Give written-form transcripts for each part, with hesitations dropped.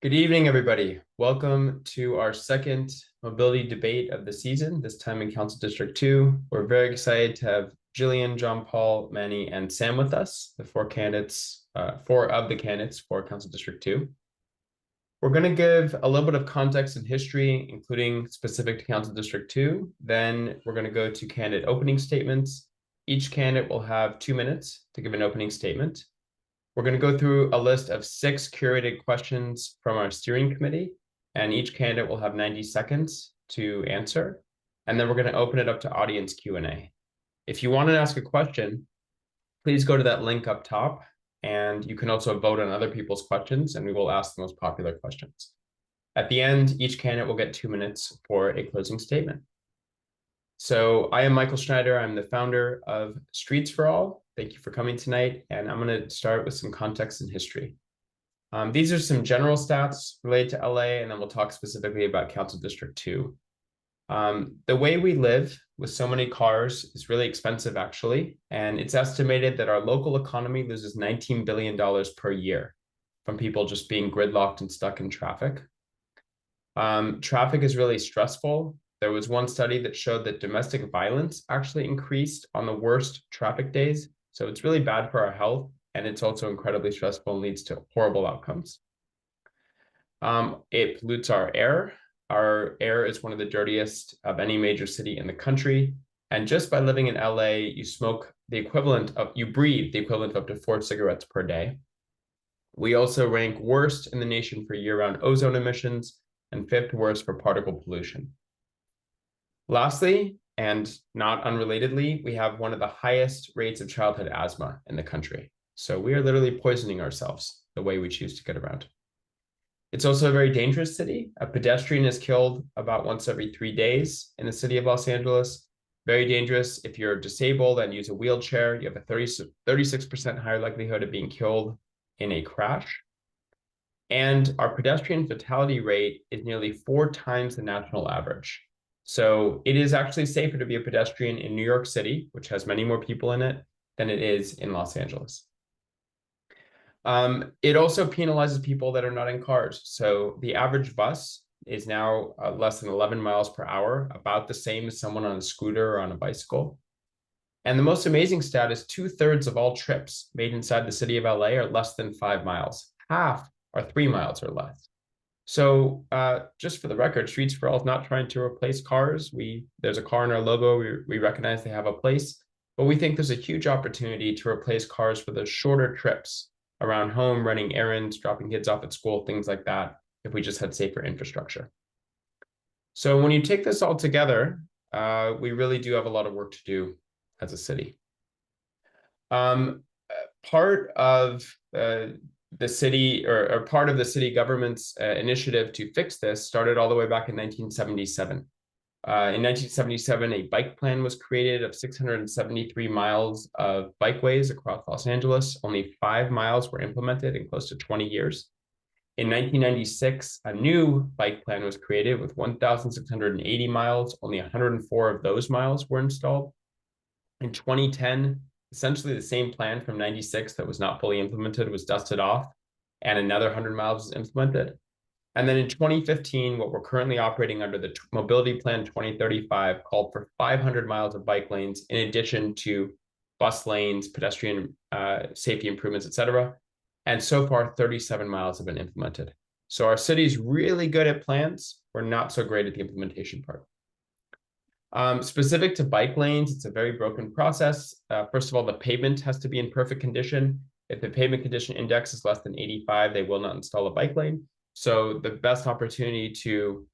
Good evening, everybody. Welcome to our second mobility debate of the season, this time in Council District 2. We're very excited to have Jillian, Jon-Paul, Manny, and Sam with us, the four of the candidates for Council District 2. We're going to give a little bit of context and history, including specific to Council District 2. Then we're going to go to candidate opening statements. Each candidate will have 2 minutes to give an opening statement. We're going to go through a list of 6 curated questions from our steering committee, and each candidate will have 90 seconds to answer. And then we're going to open it up to audience Q&A. If you want to ask a question, please go to that link up top, and you can also vote on other people's questions, and we will ask the most popular questions. At the end, each candidate will get 2 minutes for a closing statement. So I am Michael Schneider. I'm the founder of Streets for All. Thank you for coming tonight. And I'm going to start with some context and history. These are some general stats related to LA, and then we'll talk specifically about Council District 2. The way we live with so many cars is really expensive, actually. And it's estimated that our local economy loses $19 billion per year from people just being gridlocked and stuck in traffic. Traffic is really stressful. There was one study that showed that domestic violence actually increased on the worst traffic days. So it's really bad for our health, and it's also incredibly stressful and leads to horrible outcomes. It pollutes our air. Our air is one of the dirtiest of any major city in the country. And just by living in LA, you breathe the equivalent of up to 4 cigarettes per day. We also rank worst in the nation for year-round ozone emissions and 5th worst for particle pollution. Lastly, and not unrelatedly, we have one of the highest rates of childhood asthma in the country. So we are literally poisoning ourselves the way we choose to get around. It's also a very dangerous city. A pedestrian is killed about once every 3 days in the city of Los Angeles. Very dangerous. If you're disabled and use a wheelchair, you have a 36% higher likelihood of being killed in a crash. And our pedestrian fatality rate is nearly 4 times the national average. So it is actually safer to be a pedestrian in New York City, which has many more people in it, than it is in Los Angeles. It also penalizes people that are not in cars. So the average bus is now less than 11 miles per hour, about the same as someone on a scooter or on a bicycle. And the most amazing stat is 2/3 of all trips made inside the city of LA are less than 5 miles. Half are 3 miles or less. So just for the record, Streets for All is not trying to replace cars. There's a car in our logo. We recognize they have a place, but we think there's a huge opportunity to replace cars for the shorter trips around home, running errands, dropping kids off at school, things like that, if we just had safer infrastructure. So when you take this all together, we really do have a lot of work to do as a city. Part of the city or part of the city government's initiative to fix this started all the way back in 1977. In 1977, a bike plan was created of 673 miles of bikeways across Los Angeles. Only 5 miles were implemented in close to 20 years. In 1996, a new bike plan was created with 1,680 miles. Only 104 of those miles were installed. In 2010, essentially the same plan from 96 that was not fully implemented was dusted off, and another 100 miles was implemented. And then in 2015, what we're currently operating under, the Mobility Plan 2035, called for 500 miles of bike lanes in addition to bus lanes, pedestrian safety improvements, et cetera. And so far, 37 miles have been implemented. So our city's really good at plans. We're not so great at the implementation part. Specific to bike lanes, it's a very broken process. First of all, the pavement has to be in perfect condition. If the pavement condition index is less than 85, they will not install a bike lane. So the best opportunity to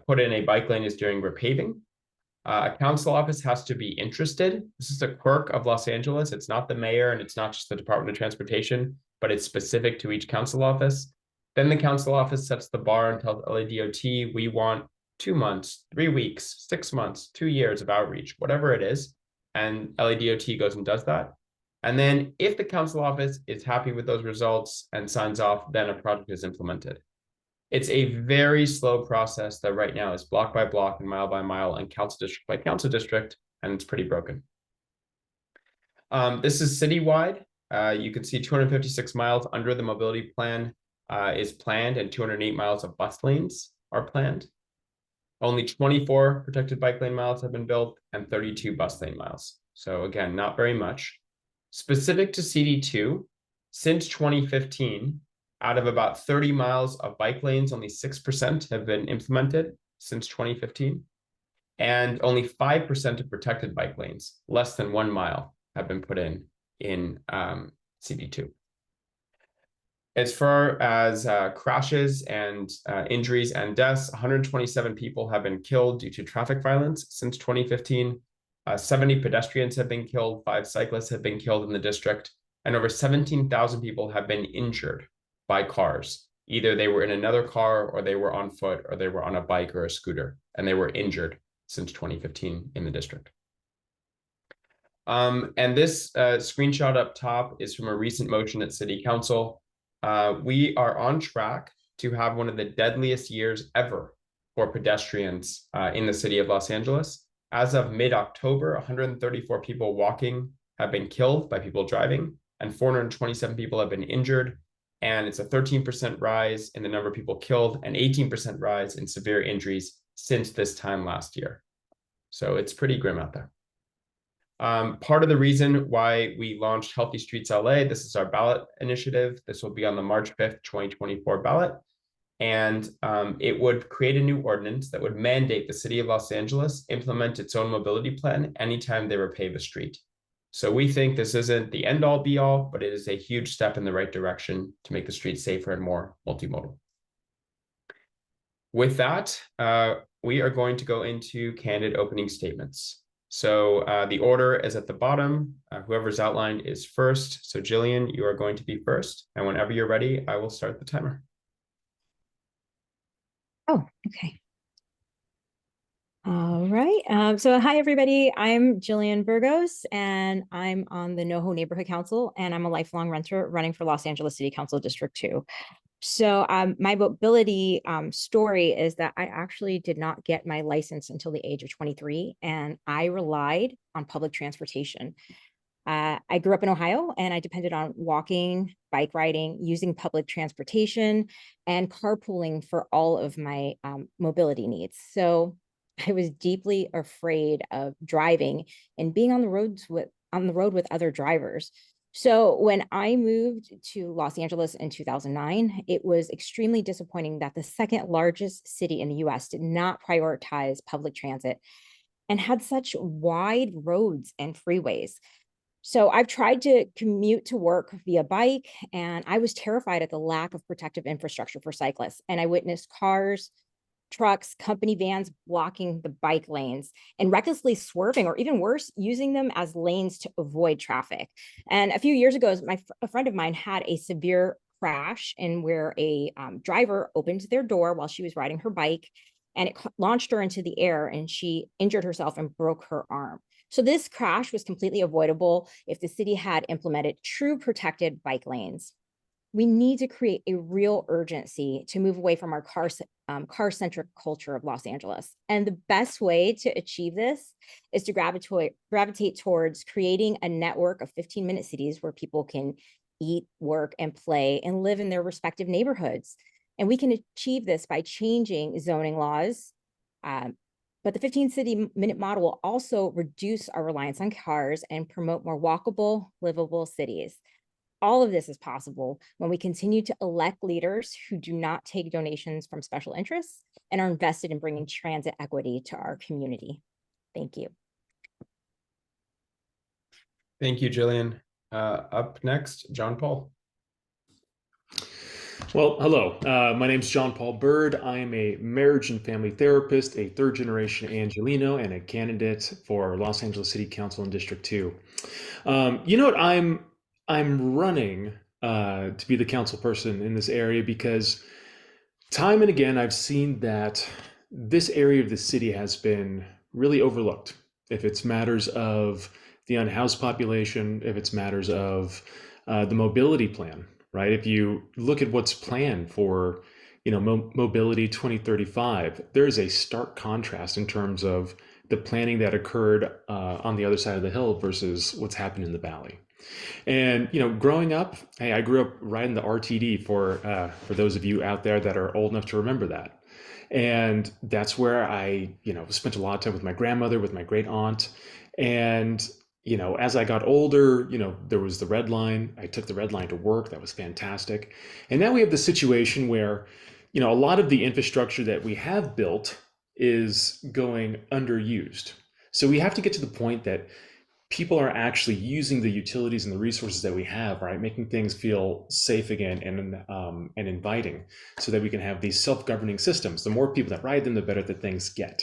put in a bike lane is during repaving. A council office has to be interested. This is a quirk of Los Angeles. It's not the mayor and it's not just the Department of Transportation, but it's specific to each council office. Then the council office sets the bar and tells LADOT, we want 2 months, 3 weeks, 6 months, 2 years of outreach, whatever it is. And LADOT goes and does that. And then if the council office is happy with those results and signs off, then a project is implemented. It's a very slow process that right now is block by block and mile by mile and council district by council district, and it's pretty broken. This is citywide. You can see 256 miles under the mobility plan. is planned, and 208 miles of bus lanes are planned. Only 24 protected bike lane miles have been built and 32 bus lane miles. So again, not very much. Specific to CD2, since 2015, out of about 30 miles of bike lanes, only 6% have been implemented since 2015. And only 5% of protected bike lanes, less than 1 mile, have been put in CD2. As far as crashes and injuries and deaths, 127 people have been killed due to traffic violence since 2015. 70 pedestrians have been killed, 5 cyclists have been killed in the district, and over 17,000 people have been injured by cars. Either they were in another car, or they were on foot, or they were on a bike or a scooter, and they were injured since 2015 in the district. And this screenshot up top is from a recent motion at City Council. We are on track to have one of the deadliest years ever for pedestrians in the city of Los Angeles. As of mid-October, 134 people walking have been killed by people driving, and 427 people have been injured. And it's a 13% rise in the number of people killed and 18% rise in severe injuries since this time last year. So it's pretty grim out there. Part of the reason why we launched Healthy Streets LA, this is our ballot initiative. This will be on the March 5th, 2024 ballot. And it would create a new ordinance that would mandate the city of Los Angeles implement its own mobility plan anytime they repave a street. So we think this isn't the end all be all, but it is a huge step in the right direction to make the streets safer and more multimodal. With that, we are going to go into candid opening statements. So the order is at the bottom. Whoever's outlined is first. So Jillian, you are going to be first. And whenever you're ready, I will start the timer. Oh, okay. All right. So hi, everybody. I'm Jillian Burgos, and I'm on the NoHo Neighborhood Council, and I'm a lifelong renter running for Los Angeles City Council District 2. So my mobility story is that I actually did not get my license until the age of 23, and I relied on public transportation. I grew up in Ohio, and I depended on walking, bike riding, using public transportation, and carpooling for all of my mobility needs. So I was deeply afraid of driving and being on the road with other drivers. So when I moved to Los Angeles in 2009, it was extremely disappointing that the second largest city in the US did not prioritize public transit and had such wide roads and freeways. So I've tried to commute to work via bike, and I was terrified at the lack of protective infrastructure for cyclists. And I witnessed cars, trucks, company vans blocking the bike lanes and recklessly swerving, or even worse, using them as lanes to avoid traffic. And a few years ago, a friend of mine had a severe crash in where a driver opened their door while she was riding her bike, and it launched her into the air, and she injured herself and broke her arm. So this crash was completely avoidable if the city had implemented true protected bike lanes. We need to create a real urgency to move away from our car-centric culture of Los Angeles. And the best way to achieve this is to gravitate towards creating a network of 15-minute cities where people can eat, work, and play and live in their respective neighborhoods. And we can achieve this by changing zoning laws. But the 15-city-minute model will also reduce our reliance on cars and promote more walkable, livable cities. All of this is possible when we continue to elect leaders who do not take donations from special interests and are invested in bringing transit equity to our community. Thank you. Thank you, Jillian. Up next, Jon-Paul. Well, hello. My name is Jon-Paul Bird. I am a marriage and family therapist, a third-generation Angelino, and a candidate for Los Angeles City Council in District 2. You know what? I'm running to be the council person in this area because time and again I've seen that this area of the city has been really overlooked. If it's matters of the unhoused population, if it's matters of the mobility plan, right? If you look at what's planned for, Mobility 2035, there is a stark contrast in terms of the planning that occurred on the other side of the hill versus what's happened in the valley. And growing up, hey, I grew up riding the RTD for those of you out there that are old enough to remember that. And that's where I spent a lot of time with my grandmother, with my great aunt. And as I got older, there was the red line. I took the red line to work. That was fantastic. And now we have the situation where a lot of the infrastructure that we have built is going underused. So we have to get to the point that people are actually using the utilities and the resources that we have, right? Making things feel safe again and inviting, so that we can have these self-governing systems. The more people that ride them, the better that things get.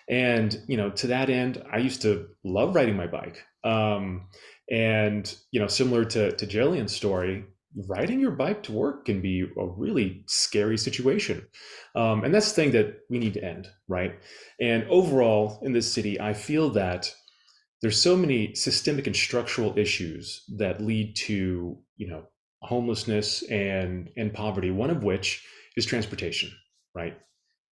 And to that end, I used to love riding my bike. And similar to Jillian's story, riding your bike to work can be a really scary situation. And that's the thing that we need to end, right? And overall in this city, I feel that there's so many systemic and structural issues that lead to homelessness and poverty, one of which is transportation, right?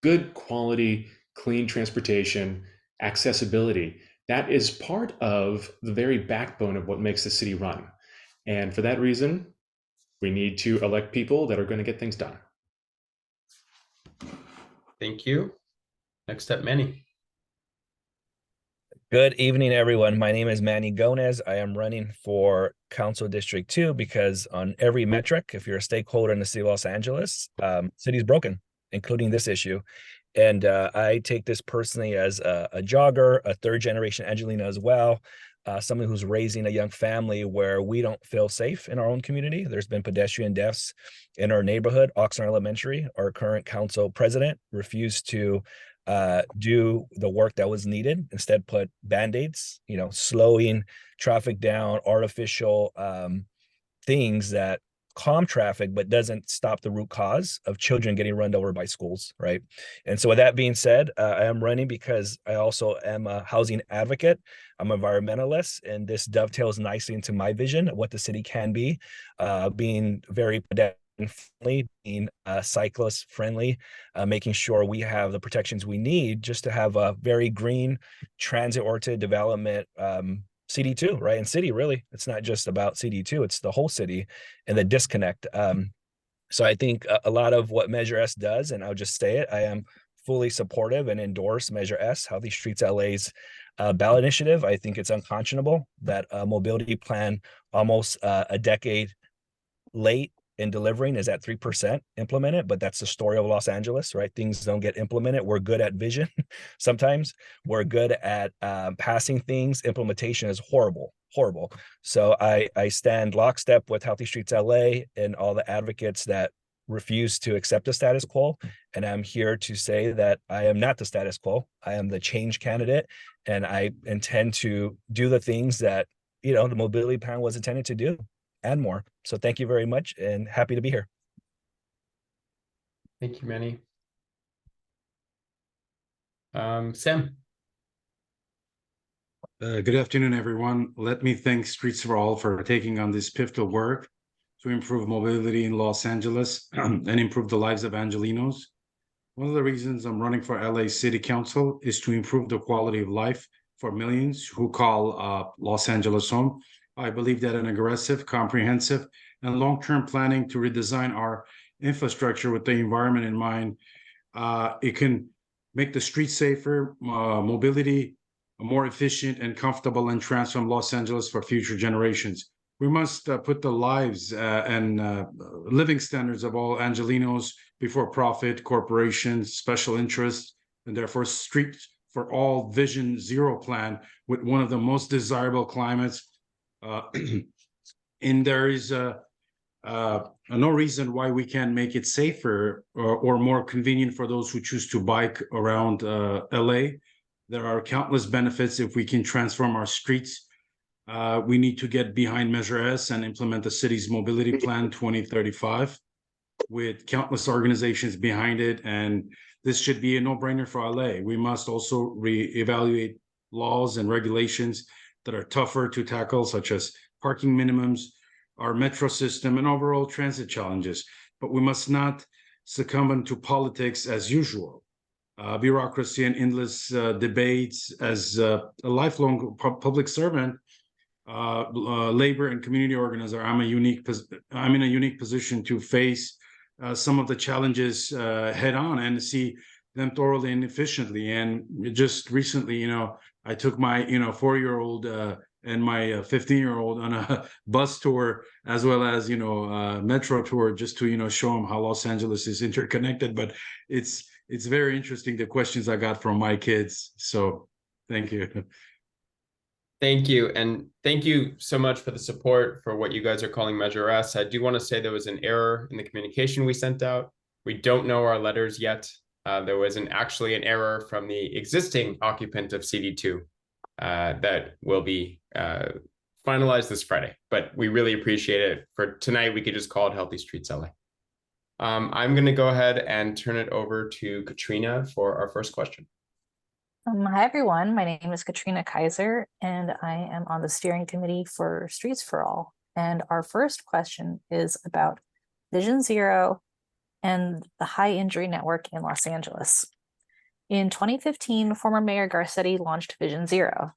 Good quality, clean transportation, accessibility, that is part of the very backbone of what makes the city run. And for that reason, we need to elect people that are going to get things done. Thank you. Next up, Manny. Good evening, everyone. My name is Manny Gonez. I am running for Council District 2 because on every metric, if you're a stakeholder in the city of Los Angeles, city's broken, including this issue. And I take this personally as a jogger, a third generation Angelino as well, someone who's raising a young family where we don't feel safe in our own community. There's been pedestrian deaths in our neighborhood. Oxnard Elementary, our current council president, refused to do the work that was needed, instead put band-aids, slowing traffic down, artificial things that calm traffic but doesn't stop the root cause of children getting run over by schools, right? And so with that being said, I am running because I also am a housing advocate. I'm an environmentalist, and this dovetails nicely into my vision of what the city can be, being very pedestrian friendly, being cyclist friendly, making sure we have the protections we need just to have a very green transit-oriented development, CD2, right? And city, really, it's not just about CD2, it's the whole city and the disconnect. So I think a lot of what Measure S does, and I'll just say it, I am fully supportive and endorse Measure S, Healthy Streets LA's ballot initiative. I think it's unconscionable that a mobility plan almost a decade late in delivering is at 3% implemented, but that's the story of Los Angeles, right? Things don't get implemented. We're good at vision. Sometimes we're good at passing things. Implementation is horrible. So I stand lockstep with Healthy Streets LA and all the advocates that refuse to accept the status quo. And I'm here to say that I am not the status quo. I am the change candidate, and I intend to do the things that, the mobility plan was intended to do and more. So thank you very much, and happy to be here. Thank you, Manny. Sam. Good afternoon, everyone. Let me thank Streets for All for taking on this pivotal work to improve mobility in Los Angeles and improve the lives of Angelinos. One of the reasons I'm running for LA City Council is to improve the quality of life for millions who call Los Angeles home. I believe that an aggressive, comprehensive, and long-term planning to redesign our infrastructure with the environment in mind, it can make the streets safer, mobility more efficient and comfortable, and transform Los Angeles for future generations. We must put the lives and living standards of all Angelinos before profit, corporations, special interests, and therefore Streets for All Vision Zero plan with one of the most desirable climates. And there is no reason why we can't make it safer or more convenient for those who choose to bike around LA. There are countless benefits if we can transform our streets. We need to get behind Measure S and implement the city's mobility plan 2035 with countless organizations behind it. And this should be a no-brainer for LA. We must also reevaluate laws and regulations that are tougher to tackle, such as parking minimums, our metro system, and overall transit challenges. But we must not succumb to politics as usual. Bureaucracy and endless debates. As a lifelong public servant, labor and community organizer, I'm in a unique position to face some of the challenges head on and see them thoroughly and efficiently. And just recently, I took my 4-year-old and my 15-year-old on a bus tour, as well as metro tour, just to show them how Los Angeles is interconnected. But it's very interesting, the questions I got from my kids. So thank you. Thank you. And thank you so much for the support for what you guys are calling Measure S. I do want to say there was an error in the communication we sent out. We don't know our letters yet. There was actually an error from the existing occupant of CD2 that will be finalized this Friday. But we really appreciate it. For tonight, we could just call it Healthy Streets LA. I'm going to go ahead and turn it over to Katrina for our first question. Hi, everyone. My name is Katrina Kaiser, and I am on the steering committee for Streets for All. And our first question is about Vision Zero and the high injury network in Los Angeles. In 2015, former Mayor Garcetti launched Vision Zero.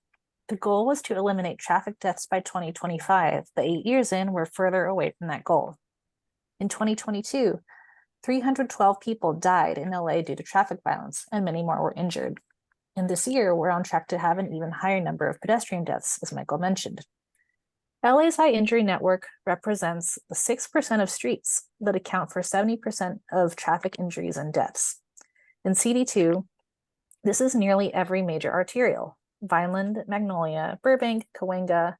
The goal was to eliminate traffic deaths by 2025, but 8 years in, we're further away from that goal. In 2022, 312 people died in LA due to traffic violence, and many more were injured. And this year, we're on track to have an even higher number of pedestrian deaths, as Michael mentioned. LA's high injury network represents the 6% of streets that account for 70% of traffic injuries and deaths. In CD2, this is nearly every major arterial: Vineland, Magnolia, Burbank, Cahuenga,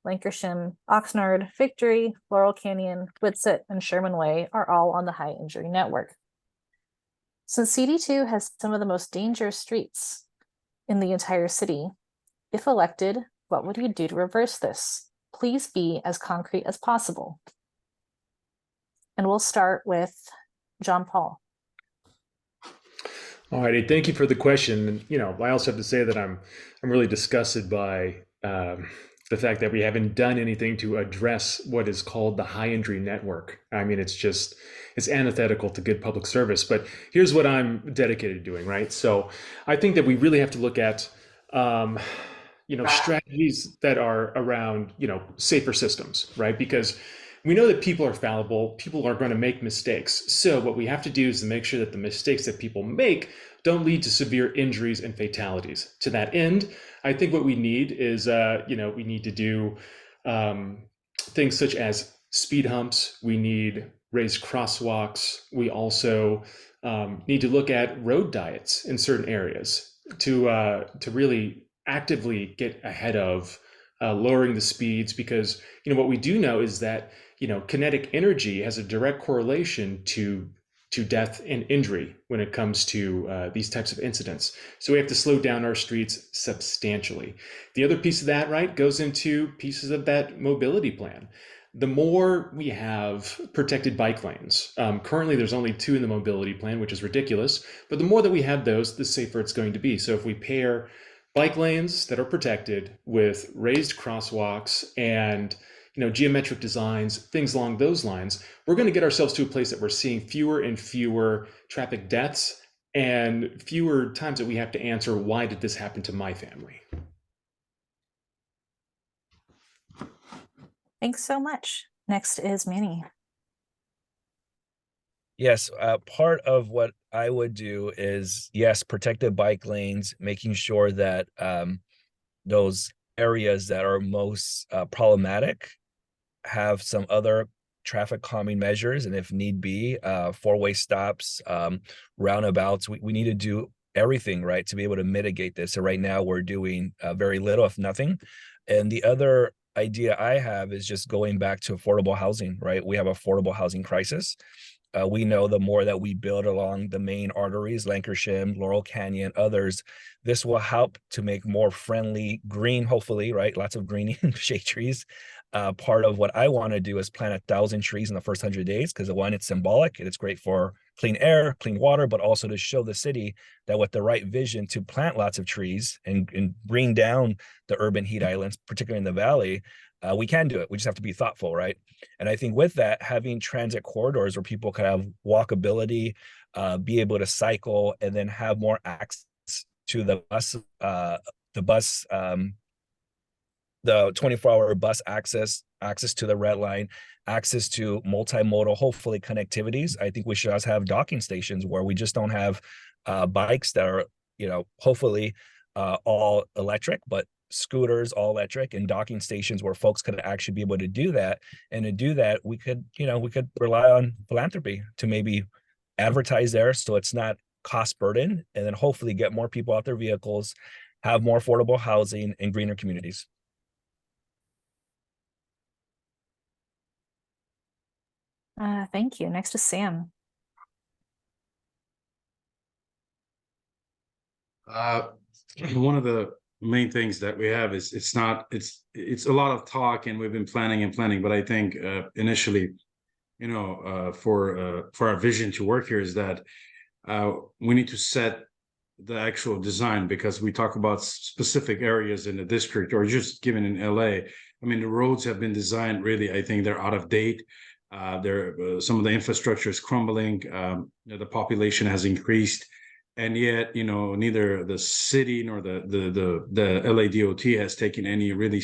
Lankershim, Oxnard, Victory, Laurel Canyon, Whitsett, and Sherman Way are all on the high injury network. Since CD2 has some of the most dangerous streets in the entire city, if elected, what would you do to reverse this? Please be as concrete as possible. And we'll start with Jon-Paul. All righty, thank you for the question. I also have to say that I'm really disgusted by the fact that we haven't done anything to address what is called the high injury network. I mean, it's antithetical to good public service. But here's what I'm dedicated to doing, right? So I think that we really have to look at strategies that are around safer systems, right? Because we know that people are fallible, people are going to make mistakes. So what we have to do is to make sure that the mistakes that people make don't lead to severe injuries and fatalities. To that end, I think what we need is, we need to do things such as speed humps. We need raised crosswalks. We also need to look at road diets in certain areas to really actively get ahead of lowering the speeds, because what we do know is that kinetic energy has a direct correlation to death and injury when it comes to these types of incidents. So we have to slow down our streets substantially. The other piece of that, right, goes into pieces of that mobility plan. The more we have protected bike lanes, currently there's only 2 in the mobility plan, which is ridiculous, but the more that we have those, the safer it's going to be. So if we pair bike lanes that are protected with raised crosswalks and geometric designs, things along those lines, we're going to get ourselves to a place that we're seeing fewer and fewer traffic deaths and fewer times that we have to answer, why did this happen to my family? Thanks so much. Next is Manny. Yes, part of what I would do is, yes, protected bike lanes, making sure that those areas that are most problematic have some other traffic calming measures, and if need be, 4-way stops, roundabouts. We need to do everything, right, to be able to mitigate this. So right now we're doing very little, if nothing. And the other idea I have is just going back to affordable housing, right? We have affordable housing crisis. We know the more that we build along the main arteries, Lankershim, Laurel Canyon, others, this will help to make more friendly green, hopefully, right? Lots of greening, shade trees. Part of what I want to do is plant 1,000 trees in the first 100 days, because one, it's symbolic and it's great for clean air, clean water, but also to show the city that with the right vision to plant lots of trees and bring down the urban heat islands, particularly in the valley, we can do it. We just have to be thoughtful, right? And I think with that, having transit corridors where people can have walkability, be able to cycle, and then have more access to the bus the 24-hour bus access to the red line, access to multimodal, hopefully connectivities. I think we should also have docking stations where we just don't have bikes that are, hopefully all electric, but scooters all electric, and docking stations where folks could actually be able to do that. And to do that, we could rely on philanthropy to maybe advertise there so it's not cost burden, and then hopefully get more people out their vehicles, have more affordable housing and greener communities. Thank you. Next is Sam. One of the main things that we have is it's a lot of talk, and we've been planning, but I think initially, for our vision to work here is that we need to set the actual design, because we talk about specific areas in the district or just given in LA. I mean, the roads have been designed really, I think they're out of date. Some of the infrastructure is crumbling. The population has increased, and yet, neither the city nor the LA DOT has taken any really,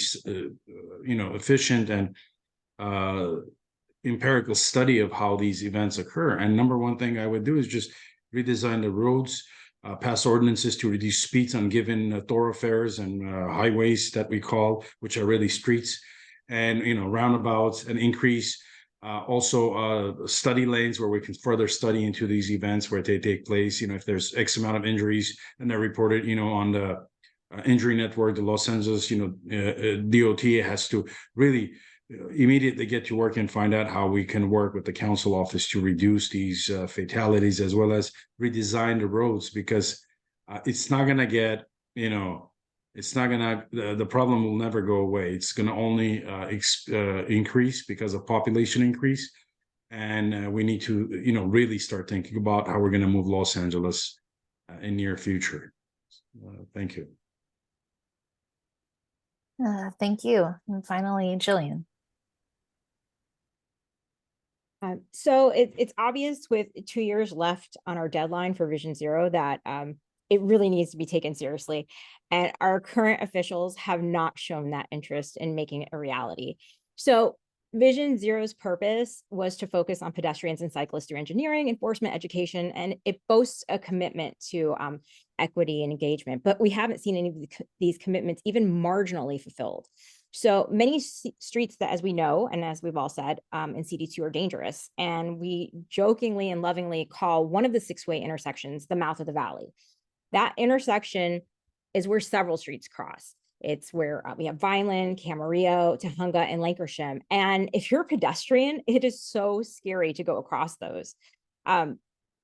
efficient and empirical study of how these events occur. And number one thing I would do is just redesign the roads, pass ordinances to reduce speeds on given thoroughfares and highways that we call, which are really streets, and roundabouts, and increase also study lanes where we can further study into these events where they take place. If there's X amount of injuries and they're reported, on the injury network, the Los Angeles, DOT has to really immediately get to work and find out how we can work with the council office to reduce these fatalities, as well as redesign the roads, because it's not going to get, the problem will never go away. It's going to only increase because of population increase. And we need to, really start thinking about how we're going to move Los Angeles in near future. Thank you. Thank you. And finally, Jillian. So it's obvious with 2 years left on our deadline for Vision Zero that it really needs to be taken seriously. And our current officials have not shown that interest in making it a reality. So Vision Zero's purpose was to focus on pedestrians and cyclists through engineering, enforcement, education, and it boasts a commitment to equity and engagement. But we haven't seen any of these commitments even marginally fulfilled. So many streets that, as we know, and as we've all said, in CD2 are dangerous. And we jokingly and lovingly call one of the 6-way intersections the mouth of the valley. That intersection is where several streets cross. It's where we have Vineland, Camarillo, Tujunga, and Lankershim. And if you're a pedestrian, it is so scary to go across those. The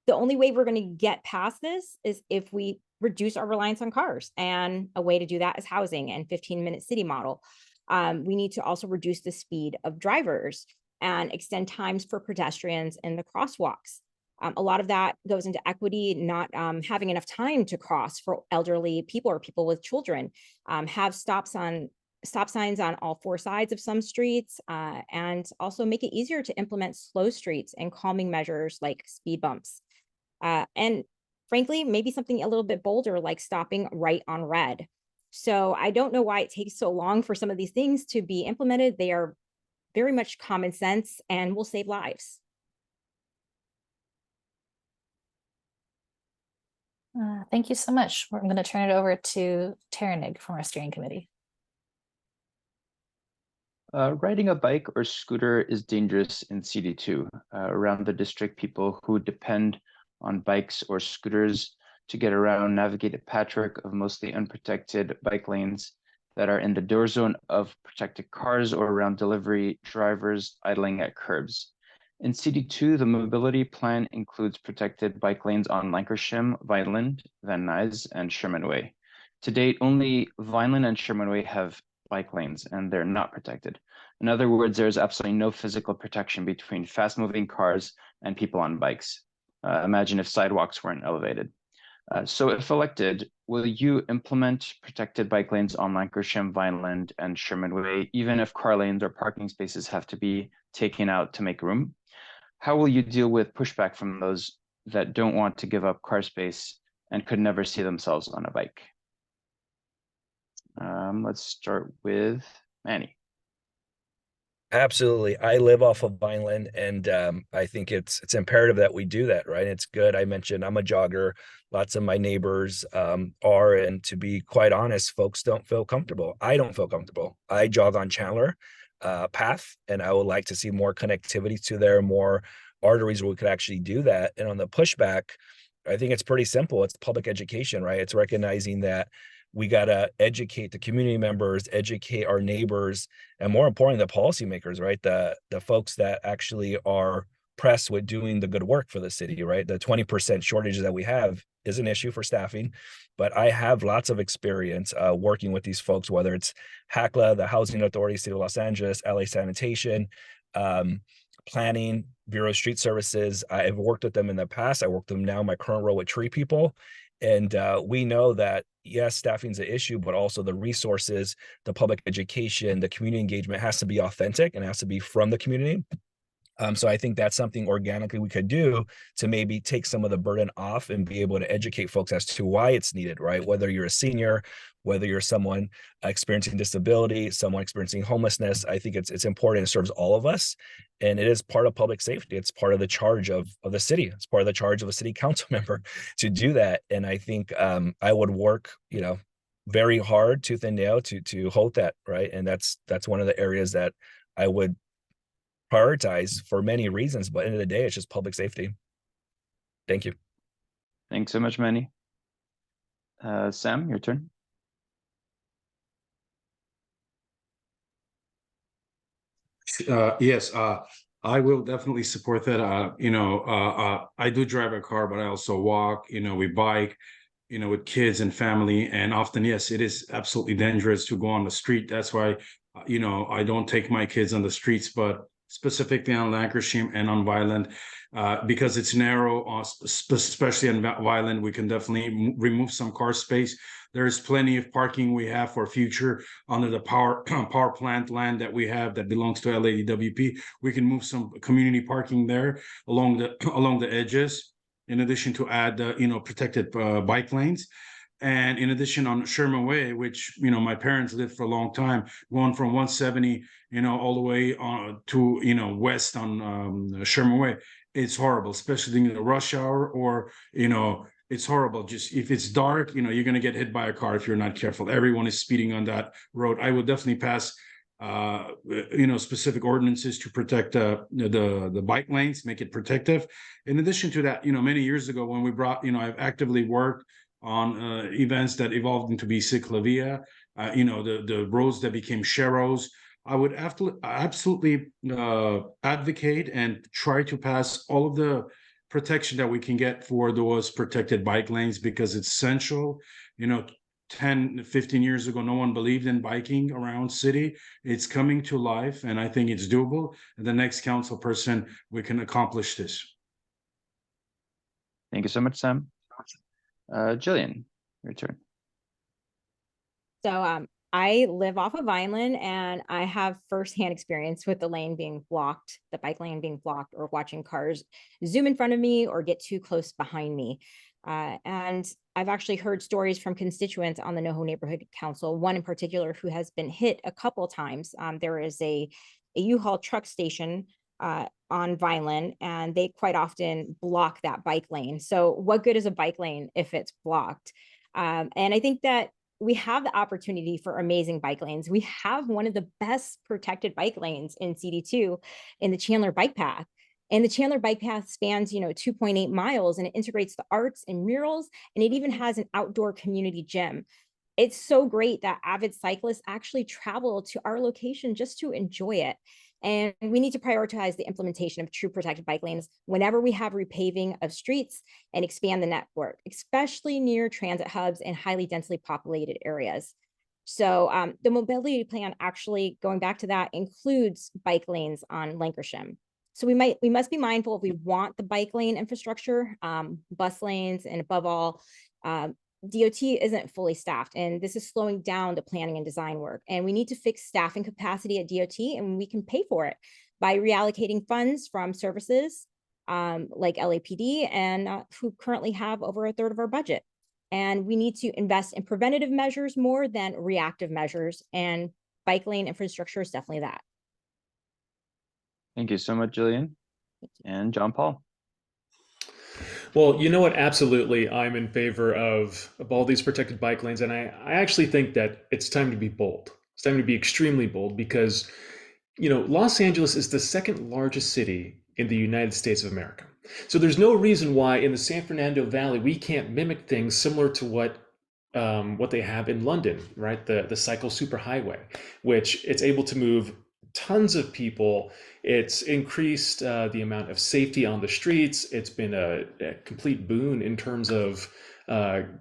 only way we're going to get past this is if we reduce our reliance on cars. And a way to do that is housing and 15-minute city model. We need to also reduce the speed of drivers and extend times for pedestrians in the crosswalks. A lot of that goes into equity, not having enough time to cross for elderly people or people with children, have stop signs on all 4 sides of some streets, and also make it easier to implement slow streets and calming measures like speed bumps. And frankly, maybe something a little bit bolder like stopping right on red. So I don't know why it takes so long for some of these things to be implemented. They are very much common sense and will save lives. Thank you so much. I'm going to turn it over to Taranig from our steering committee. Riding a bike or scooter is dangerous in CD2. Around the district, people who depend on bikes or scooters to get around navigate a patchwork of mostly unprotected bike lanes that are in the door zone of protected cars or around delivery drivers idling at curbs. In CD2, the mobility plan includes protected bike lanes on Lankershim, Vineland, Van Nuys, and Sherman Way. To date, only Vineland and Sherman Way have bike lanes, and they're not protected. In other words, there is absolutely no physical protection between fast-moving cars and people on bikes. Imagine if sidewalks weren't elevated. So if elected, will you implement protected bike lanes on Lankershim, Vineland, and Sherman Way, even if car lanes or parking spaces have to be taken out to make room? How will you deal with pushback from those that don't want to give up car space and could never see themselves on a bike? Let's start with Manny. Absolutely. I live off of Vineland, and I think it's imperative that we do that, right? It's good. I mentioned I'm a jogger. Lots of my neighbors are, and to be quite honest, folks don't feel comfortable. I don't feel comfortable. I jog on Chandler path, and I would like to see more connectivity to there, more arteries where we could actually do that. And on the pushback, I think it's pretty simple. It's public education, right? It's recognizing that we got to educate the community members, educate our neighbors, and more importantly, the policymakers, right? The folks that actually are pressed with doing the good work for the city, right? The 20% shortages that we have is an issue for staffing, but I have lots of experience working with these folks, whether it's HACLA, the Housing Authority, City of Los Angeles, LA Sanitation, planning, Bureau of Street Services. I've worked with them in the past. I work with them now in my current role with Tree People. And we know that, yes, staffing is an issue, but also the resources, the public education, the community engagement has to be authentic and has to be from the community. So I think that's something organically we could do to maybe take some of the burden off and be able to educate folks as to why it's needed, right? Whether you're a senior, whether you're someone experiencing disability, someone experiencing homelessness, I think it's important. It serves all of us. And it is part of public safety. It's part of the charge of the city. It's part of the charge of a city council member to do that. And I think I would work, very hard, tooth and nail to hold that, right? And that's one of the areas that I would prioritize for many reasons, but at the end of the day, it's just public safety. Thank you. Thanks so much, Manny. Sam, your turn. Yes, I will definitely support that. I do drive a car, but I also walk, we bike, with kids and family. And often, yes, it is absolutely dangerous to go on the street. That's why, I don't take my kids on the streets, but specifically on Lankershim and on Vineland, because it's narrow, especially on Vineland, we can definitely remove some car space. There's plenty of parking we have for future under the power plant land that we have that belongs to LADWP. We can move some community parking there along the edges, in addition to add protected bike lanes. And in addition, on Sherman Way, which my parents lived for a long time, going from 170 all the way on to west on Sherman Way, it's horrible, especially in the rush hour, or it's horrible. Just if it's dark, you're going to get hit by a car if you're not careful. Everyone is speeding on that road. I would definitely pass specific ordinances to protect the bike lanes, make it protective. In addition to that, many years ago when we brought, I've actively worked on events that evolved into be ciclavia, the roads that became sharrows. I would absolutely advocate and try to pass all of the protection that we can get for those protected bike lanes, because it's essential. 10, 15 years ago, no one believed in biking around city. It's coming to life, and I think it's doable. And the next council person, we can accomplish this. Thank you so much, Sam. Jillian, your turn. So I live off of Vineland, and I have firsthand experience with the lane being blocked, the bike lane being blocked, or watching cars zoom in front of me or get too close behind me. And I've actually heard stories from constituents on the NoHo Neighborhood Council, one in particular who has been hit a couple times. There is a U-Haul truck station on Vineland, and they quite often block that bike lane. So what good is a bike lane if it's blocked? And I think that we have the opportunity for amazing bike lanes. We have one of the best protected bike lanes in CD2 in the Chandler Bike Path. And the Chandler Bike Path spans, 2.8 miles, and it integrates the arts and murals, and it even has an outdoor community gym. It's so great that avid cyclists actually travel to our location just to enjoy it. And we need to prioritize the implementation of true protected bike lanes whenever we have repaving of streets and expand the network, especially near transit hubs and highly densely populated areas. So the mobility plan, actually going back to that, includes bike lanes on Lankershim. So we must be mindful if we want the bike lane infrastructure, bus lanes, and above all, DOT isn't fully staffed, and this is slowing down the planning and design work. And we need to fix staffing capacity at DOT, and we can pay for it by reallocating funds from services like LAPD, and who currently have over a third of our budget. And we need to invest in preventative measures more than reactive measures. And bike lane infrastructure is definitely that. Thank you so much, Jillian. And John-Paul. Well, you know what? Absolutely. I'm in favor of all these protected bike lanes. And I actually think that it's time to be bold. It's time to be extremely bold because, Los Angeles is the second largest city in the United States of America. So there's no reason why in the San Fernando Valley we can't mimic things similar to what they have in London, right? The cycle superhighway, which it's able to move tons of people. It's increased the amount of safety on the streets. It's been a complete boon in terms of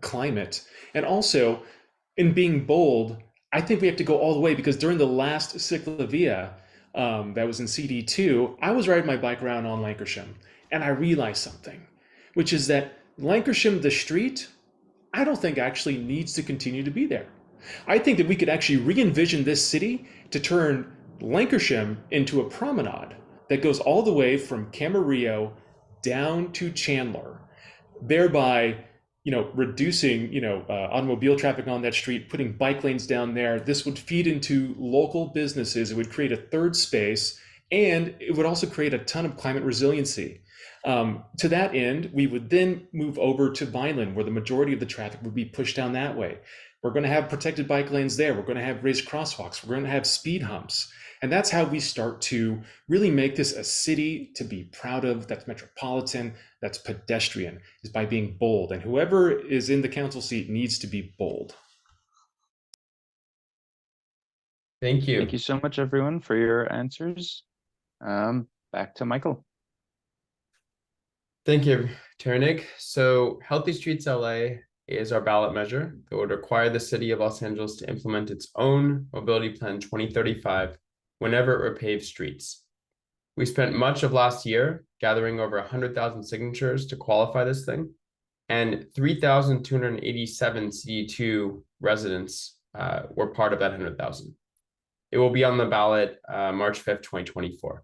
climate. And also, in being bold, I think we have to go all the way because during the last Ciclavia that was in CD2, I was riding my bike around on Lankershim and I realized something, which is that Lankershim, the street, I don't think actually needs to continue to be there. I think that we could actually re-envision this city to turn Lankershim into a promenade that goes all the way from Camarillo down to Chandler, thereby, reducing, automobile traffic on that street, putting bike lanes down there. This would feed into local businesses. It would create a third space, and it would also create a ton of climate resiliency. To that end, we would then move over to Vineland, where the majority of the traffic would be pushed down that way. We're going to have protected bike lanes there. We're going to have raised crosswalks. We're going to have speed humps. And that's how we start to really make this a city to be proud of, that's metropolitan, that's pedestrian, is by being bold. And whoever is in the council seat needs to be bold. Thank you. Thank you so much, everyone, for your answers. Back to Michael. Thank you, Ternick. So Healthy Streets LA is our ballot measure that would require the city of Los Angeles to implement its own Mobility Plan 2035 whenever it repaves streets. We spent much of last year gathering over 100,000 signatures to qualify this thing, and 3,287 CD2 residents were part of that 100,000. It will be on the ballot March 5th, 2024.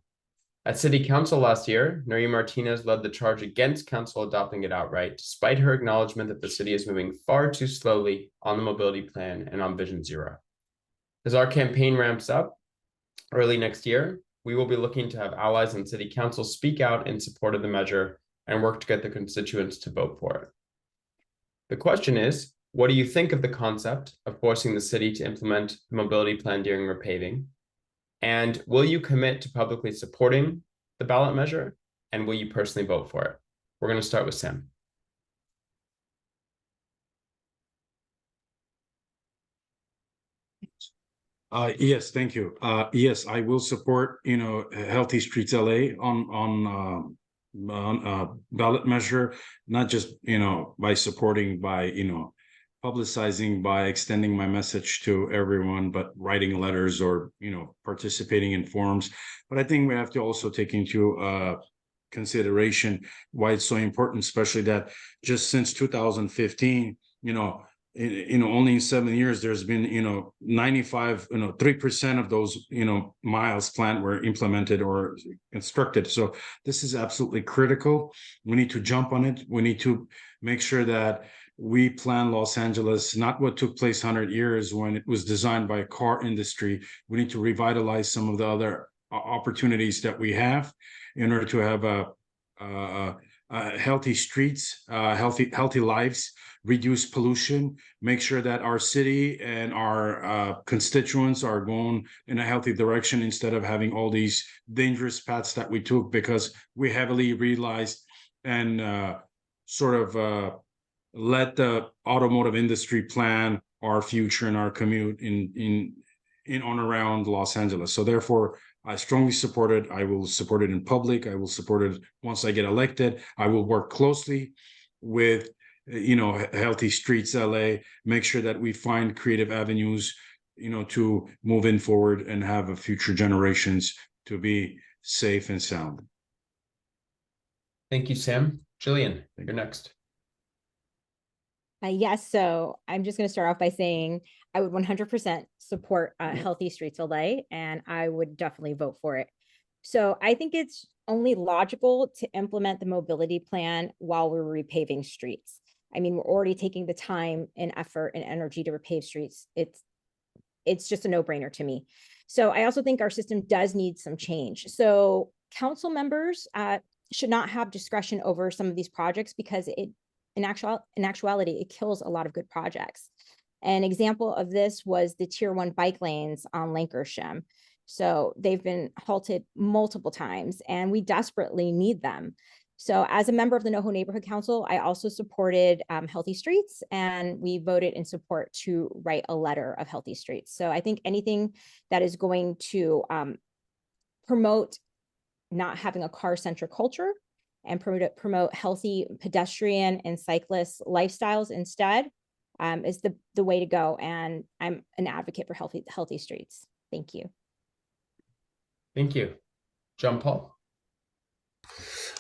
At City Council last year, Nuys Martinez led the charge against Council adopting it outright, despite her acknowledgement that the city is moving far too slowly on the mobility plan and on Vision Zero. As our campaign ramps up early next year, we will be looking to have allies in City Council speak out in support of the measure and work to get the constituents to vote for it. The question is, what do you think of the concept of forcing the city to implement the mobility plan during repaving? And will you commit to publicly supporting the ballot measure? And will you personally vote for it? We're going to start with Sam. Yes, thank you. Yes, I will support, Healthy Streets LA on ballot measure, not just, by supporting, by, publicizing, by extending my message to everyone, but writing letters or, participating in forums. But I think we have to also take into consideration why it's so important, especially that just since 2015, only in 7 years, there's been, 3% of those, miles planned were implemented or constructed. So this is absolutely critical. We need to jump on it. We need to make sure that we plan Los Angeles, not what took place 100 years when it was designed by a car industry. We need to revitalize some of the other opportunities that we have in order to have healthy streets, healthy lives, reduce pollution, make sure that our city and our constituents are going in a healthy direction instead of having all these dangerous paths that we took because we heavily realized and let the automotive industry plan our future and our commute in on around Los Angeles. So therefore, I strongly support it. I will support it in public. I will support it once I get elected. I will work closely with, Healthy Streets LA, make sure that we find creative avenues, to move in forward and have future generations to be safe and sound. Thank you, Sam. Jillian, you're next. Yes, so I'm just going to start off by saying I would 100% support Healthy Streets LA, and I would definitely vote for it. So I think it's only logical to implement the mobility plan while we're repaving streets. I mean, we're already taking the time and effort and energy to repave streets. It's it's just a no-brainer to me. So I also think our system does need some change. So council members should not have discretion over some of these projects because in actuality, it kills a lot of good projects. An example of this was the Tier 1 bike lanes on Lankershim. So they've been halted multiple times and we desperately need them. So as a member of the NoHo Neighborhood Council, I also supported Healthy Streets, and we voted in support to write a letter of Healthy Streets. So I think anything that is going to promote not having a car-centric culture and promote healthy pedestrian and cyclist lifestyles instead is the way to go. And I'm an advocate for healthy streets. Thank you. Thank you. Jon-Paul.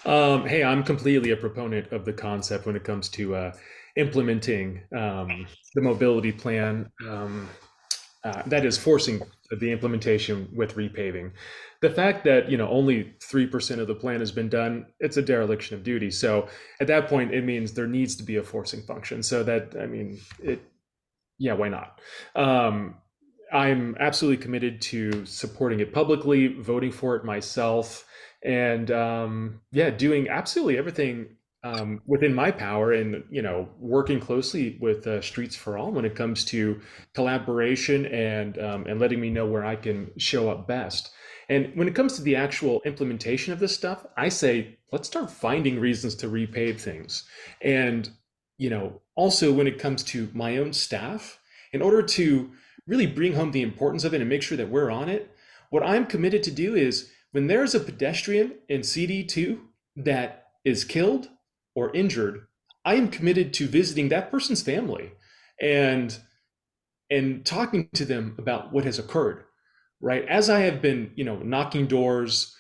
Hey, I'm completely a proponent of the concept when it comes to implementing the mobility plan. That is forcing the implementation with repaving. The fact that only 3% of the plan has been done, it's a dereliction of duty. So at that point, it means there needs to be a forcing function. So that yeah, why not? I'm absolutely committed to supporting it publicly, voting for it myself, and yeah, doing absolutely everything within my power, and working closely with Streets for All when it comes to collaboration and letting me know where I can show up best. And when it comes to the actual implementation of this stuff, I say let's start finding reasons to repave things. And also when it comes to my own staff, in order to really bring home the importance of it and make sure that we're on it, what I'm committed to do is when there's a pedestrian in CD2 that is killed or injured, I am committed to visiting that person's family and talking to them about what has occurred, right? As I have been, knocking doors,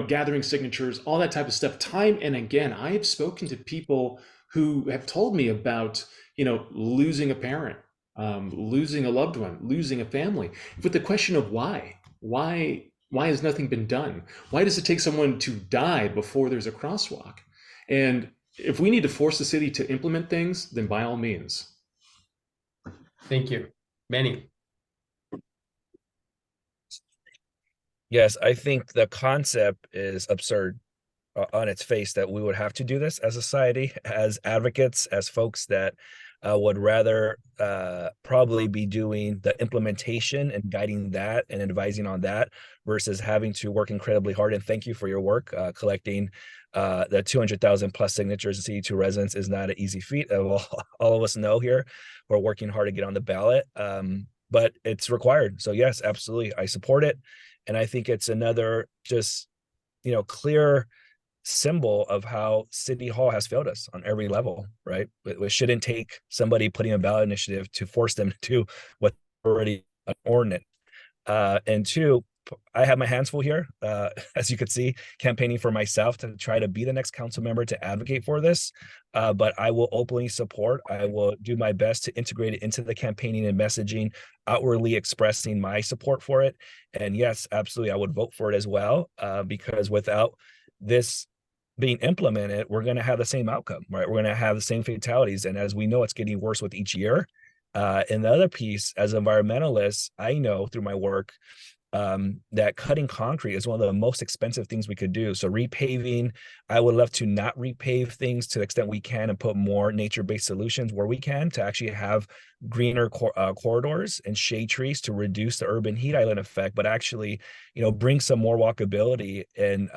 gathering signatures, all that type of stuff, time and again, I have spoken to people who have told me about, losing a parent, losing a loved one, losing a family, with the question of why has nothing been done? Why does it take someone to die before there's a crosswalk? And if we need to force the city to implement things, then by all means. Thank you. Manny. Yes, I think the concept is absurd on its face that we would have to do this as a society, as advocates, as folks that would rather probably be doing the implementation and guiding that and advising on that versus having to work incredibly hard. And thank you for your work. Collecting the 200,000 plus signatures in CD2 residents is not an easy feat. All of us know here we're working hard to get on the ballot, but it's required. So yes, absolutely, I support it. And I think it's another just, clear symbol of how City Hall has failed us on every level, right? It shouldn't take somebody putting a ballot initiative to force them to do what's already an ordinance. And two, I have my hands full here, as you could see, campaigning for myself to try to be the next council member to advocate for this. But I will openly support. I will do my best to integrate it into the campaigning and messaging, outwardly expressing my support for it. And yes, absolutely, I would vote for it as well, because without this being implemented, we're going to have the same outcome, right? We're going to have the same fatalities. And as we know, it's getting worse with each year. And the other piece, as environmentalists, I know through my work that cutting concrete is one of the most expensive things we could do. So repaving, I would love to not repave things to the extent we can and put more nature-based solutions where we can to actually have greener corridors and shade trees to reduce the urban heat island effect, but actually, bring some more walkability and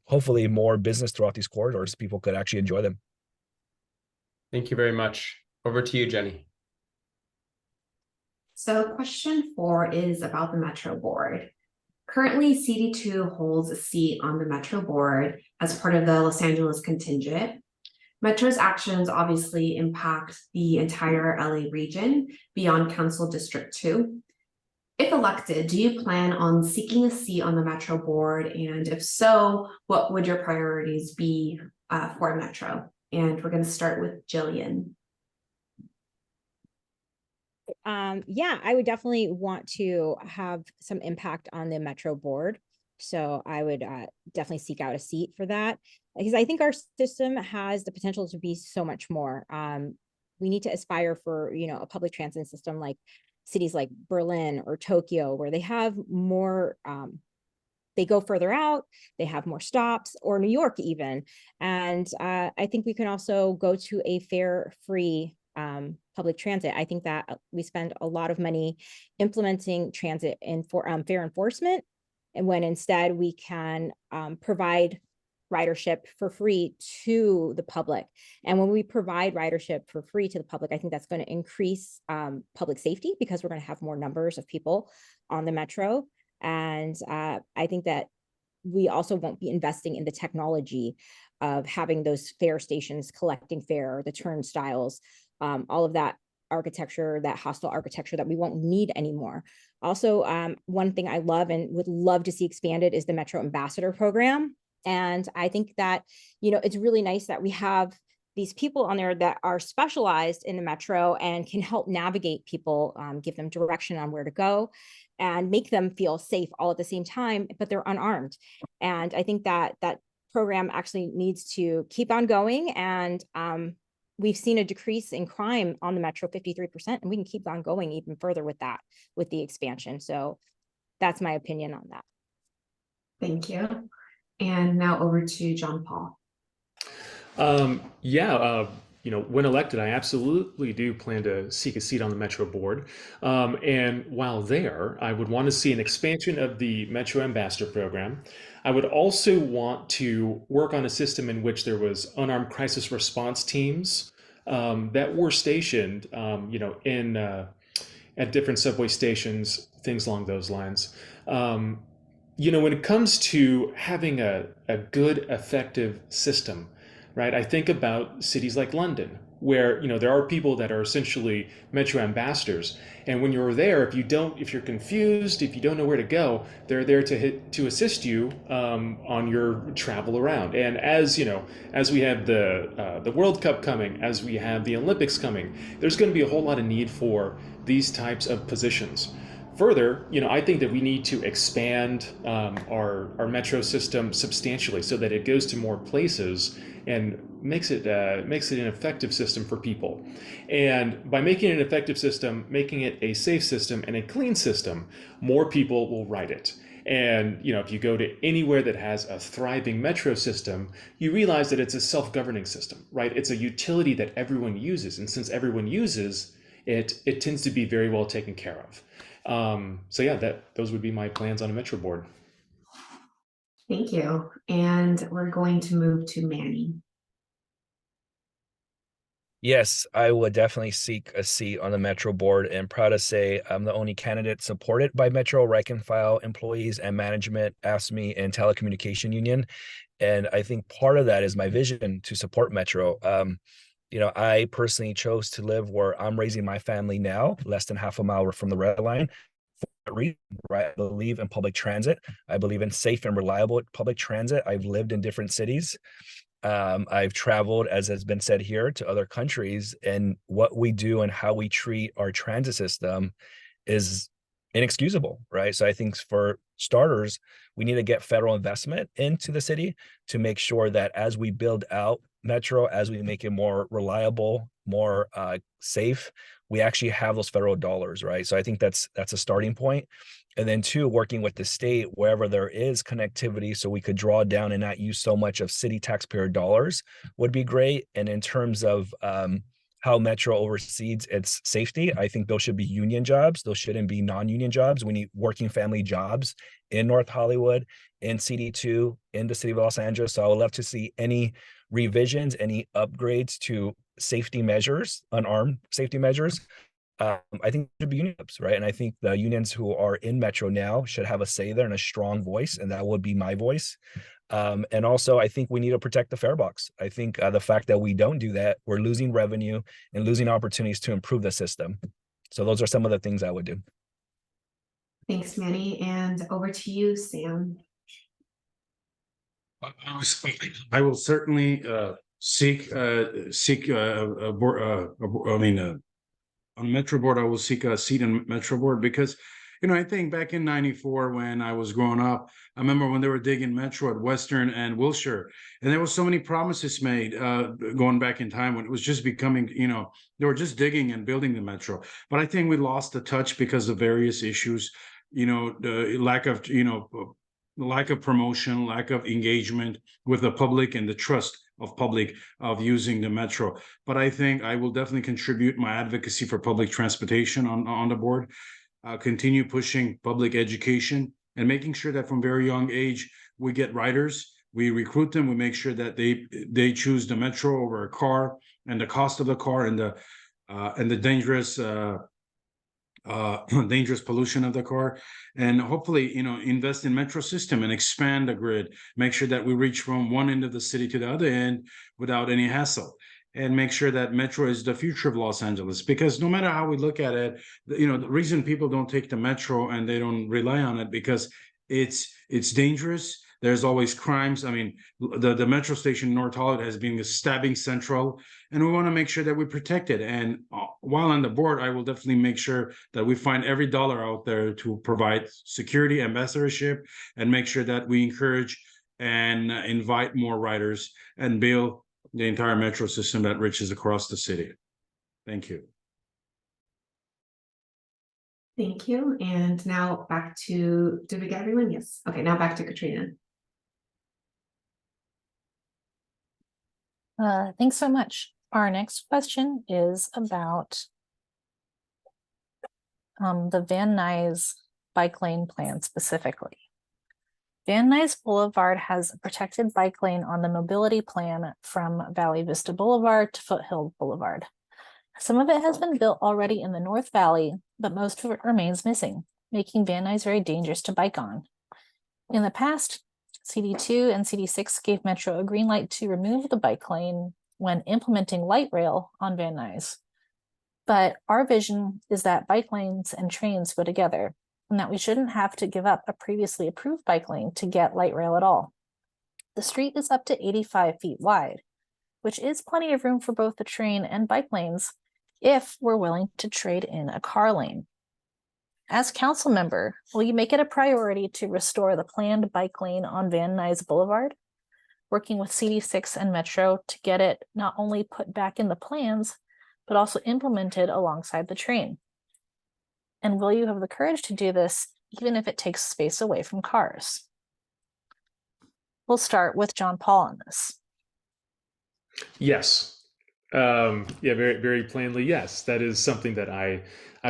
hopefully more business throughout these corridors. People could actually enjoy them. Thank you very much. Over to you, Jenny. So question 4 is about the Metro Board. Currently, CD2 holds a seat on the Metro Board as part of the Los Angeles contingent. Metro's actions obviously impact the entire LA region beyond Council District 2. If elected, do you plan on seeking a seat on the Metro Board? And if so, what would your priorities be for Metro? And we're going to start with Jillian. Yeah, I would definitely want to have some impact on the Metro Board. So I would definitely seek out a seat for that, because I think our system has the potential to be so much more. We need to aspire for, a public transit system like cities like Berlin or Tokyo, where they have more, they go further out, they have more stops, or New York even. And I think we can also go to a fare-free public transit. I think that we spend a lot of money implementing transit for fare enforcement, and when instead we can provide ridership for free to the public. And when we provide ridership for free to the public, I think that's going to increase public safety, because we're going to have more numbers of people on the metro. And I think that we also won't be investing in the technology of having those fare stations collecting fare, the turnstiles, all of that architecture, that hostile architecture that we won't need anymore. Also, one thing I love and would love to see expanded is the Metro Ambassador program. And I think that, it's really nice that we have these people on there that are specialized in the metro and can help navigate people, give them direction on where to go and make them feel safe all at the same time, but they're unarmed. And I think that that program actually needs to keep on going. And we've seen a decrease in crime on the metro, 53%, and we can keep on going even further with that, with the expansion. So that's my opinion on that. Thank you. And now over to Jon-Paul. When elected, I absolutely do plan to seek a seat on the Metro Board. And while there, I would want to see an expansion of the Metro Ambassador program. I would also want to work on a system in which there was unarmed crisis response teams that were stationed, at different subway stations, things along those lines. When it comes to having a good, effective system, right? I think about cities like London, where there are people that are essentially Metro ambassadors, and when you're there, if you're confused, if you don't know where to go, they're there to assist you on your travel around. And as we have the World Cup coming, as we have the Olympics coming, there's going to be a whole lot of need for these types of positions. Further, I think that we need to expand our metro system substantially so that it goes to more places and makes it an effective system for people. And by making it an effective system, making it a safe system and a clean system, more people will ride it. And if you go to anywhere that has a thriving metro system, you realize that it's a self-governing system, right? It's a utility that everyone uses, and since everyone uses it, it tends to be very well taken care of. Those would be my plans on a Metro Board. Thank you. And we're going to move to Manny. Yes, I would definitely seek a seat on the Metro Board, and proud to say I'm the only candidate supported by Metro rank and file employees and management, AFSCME, and telecommunication union. And I think part of that is my vision to support Metro. I personally chose to live where I'm raising my family now, less than half a mile from the red line. For that reason, right? I believe in public transit. I believe in safe and reliable public transit. I've lived in different cities. I've traveled, as has been said here, to other countries, and what we do and how we treat our transit system is inexcusable, right? So I think for starters, we need to get federal investment into the city to make sure that as we build out Metro, as we make it more reliable, more safe, we actually have those federal dollars, right? So I think that's a starting point. And then two, working with the state wherever there is connectivity so we could draw down and not use so much of city taxpayer dollars would be great. And in terms of how Metro oversees its safety, I think those should be union jobs. Those shouldn't be non-union jobs. We need working family jobs in North Hollywood, in CD2, in the city of Los Angeles. So I would love to see any revisions, any upgrades to safety measures, unarmed safety measures. I think there should be unions, right? And I think the unions who are in Metro now should have a say there and a strong voice, and that would be my voice. And also, I think we need to protect the fare box. I think the fact that we don't do that, we're losing revenue and losing opportunities to improve the system. So those are some of the things I would do. Thanks, Manny. And over to you, Sam. I will certainly seek on Metro Board. I will seek a seat in Metro Board because I think back in '94 when I was growing up, I remember when they were digging Metro at Western and Wilshire, and there were so many promises made going back in time when it was just becoming, they were just digging and building the Metro. But I think we lost the touch because of various issues, the lack of promotion, lack of engagement with the public and the trust of public of using the Metro. But I think I will definitely contribute my advocacy for public transportation on the board, continue pushing public education and making sure that from very young age, we get riders, we recruit them, we make sure that they choose the Metro over a car, and the cost of the car and the dangerous dangerous pollution of the car, and hopefully invest in metro system and expand the grid, make sure that we reach from one end of the city to the other end without any hassle, and make sure that metro is the future of Los Angeles. Because no matter how we look at it, the reason people don't take the metro and they don't rely on it because it's dangerous. There's always crimes. I mean, the metro station in North Hollywood has been a stabbing central, and we want to make sure that we protect it. And while on the board, I will definitely make sure that we find every dollar out there to provide security, ambassadorship, and make sure that we encourage and invite more riders and build the entire metro system that reaches across the city. Thank you. Thank you. And now back to, did we get everyone? Yes. Okay, now back to Katrina. Thanks so much. Our next question is about the Van Nuys bike lane plan specifically. Van Nuys Boulevard has a protected bike lane on the mobility plan from Valley Vista Boulevard to Foothill Boulevard. Some of it has been built already in the North Valley, but most of it remains missing, making Van Nuys very dangerous to bike on. In the past, CD2 and CD6 gave Metro a green light to remove the bike lane when implementing light rail on Van Nuys. But our vision is that bike lanes and trains go together, and that we shouldn't have to give up a previously approved bike lane to get light rail at all. The street is up to 85 feet wide, which is plenty of room for both the train and bike lanes if we're willing to trade in a car lane. As council member, will you make it a priority to restore the planned bike lane on Van Nuys Boulevard, working with CD6 and Metro to get it not only put back in the plans, but also implemented alongside the train? And will you have the courage to do this, even if it takes space away from cars? We'll start with Jon-Paul on this. Yes. Yeah, very, very plainly, yes. That is something that I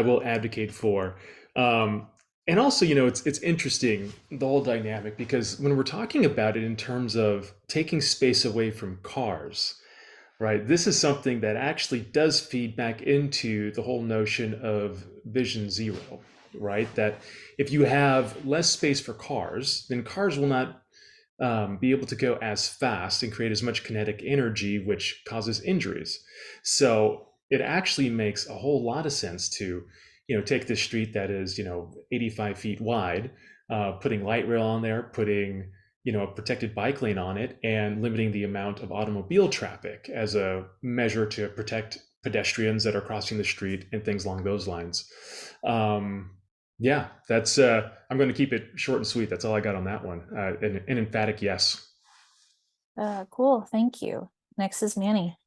will advocate for. And also, it's interesting, the whole dynamic, because when we're talking about it in terms of taking space away from cars, right, this is something that actually does feed back into the whole notion of Vision Zero, right? That if you have less space for cars, then cars will not be able to go as fast and create as much kinetic energy, which causes injuries. So it actually makes a whole lot of sense to take this street that is 85 feet wide, putting light rail on there, putting a protected bike lane on it, and limiting the amount of automobile traffic as a measure to protect pedestrians that are crossing the street and things along those lines. Yeah, that's I'm going to keep it short and sweet. That's all I got on that one. An emphatic yes. Cool, thank you. Next is Manny.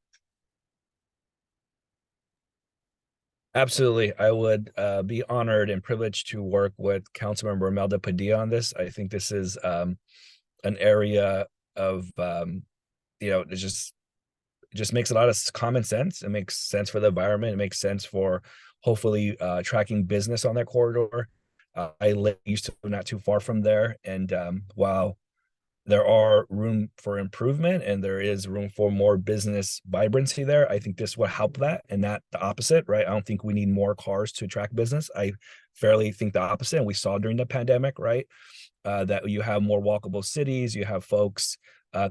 Absolutely. I would be honored and privileged to work with Councilmember Imelda Padilla on this. I think this is an area of, it just makes a lot of common sense. It makes sense for the environment. It makes sense for hopefully tracking business on that corridor. I used to live not too far from there. And while there are room for improvement and there is room for more business vibrancy there, I think this will help that and not the opposite, right? I don't think we need more cars to attract business. I fairly think the opposite. And we saw during the pandemic, right? That you have more walkable cities, you have folks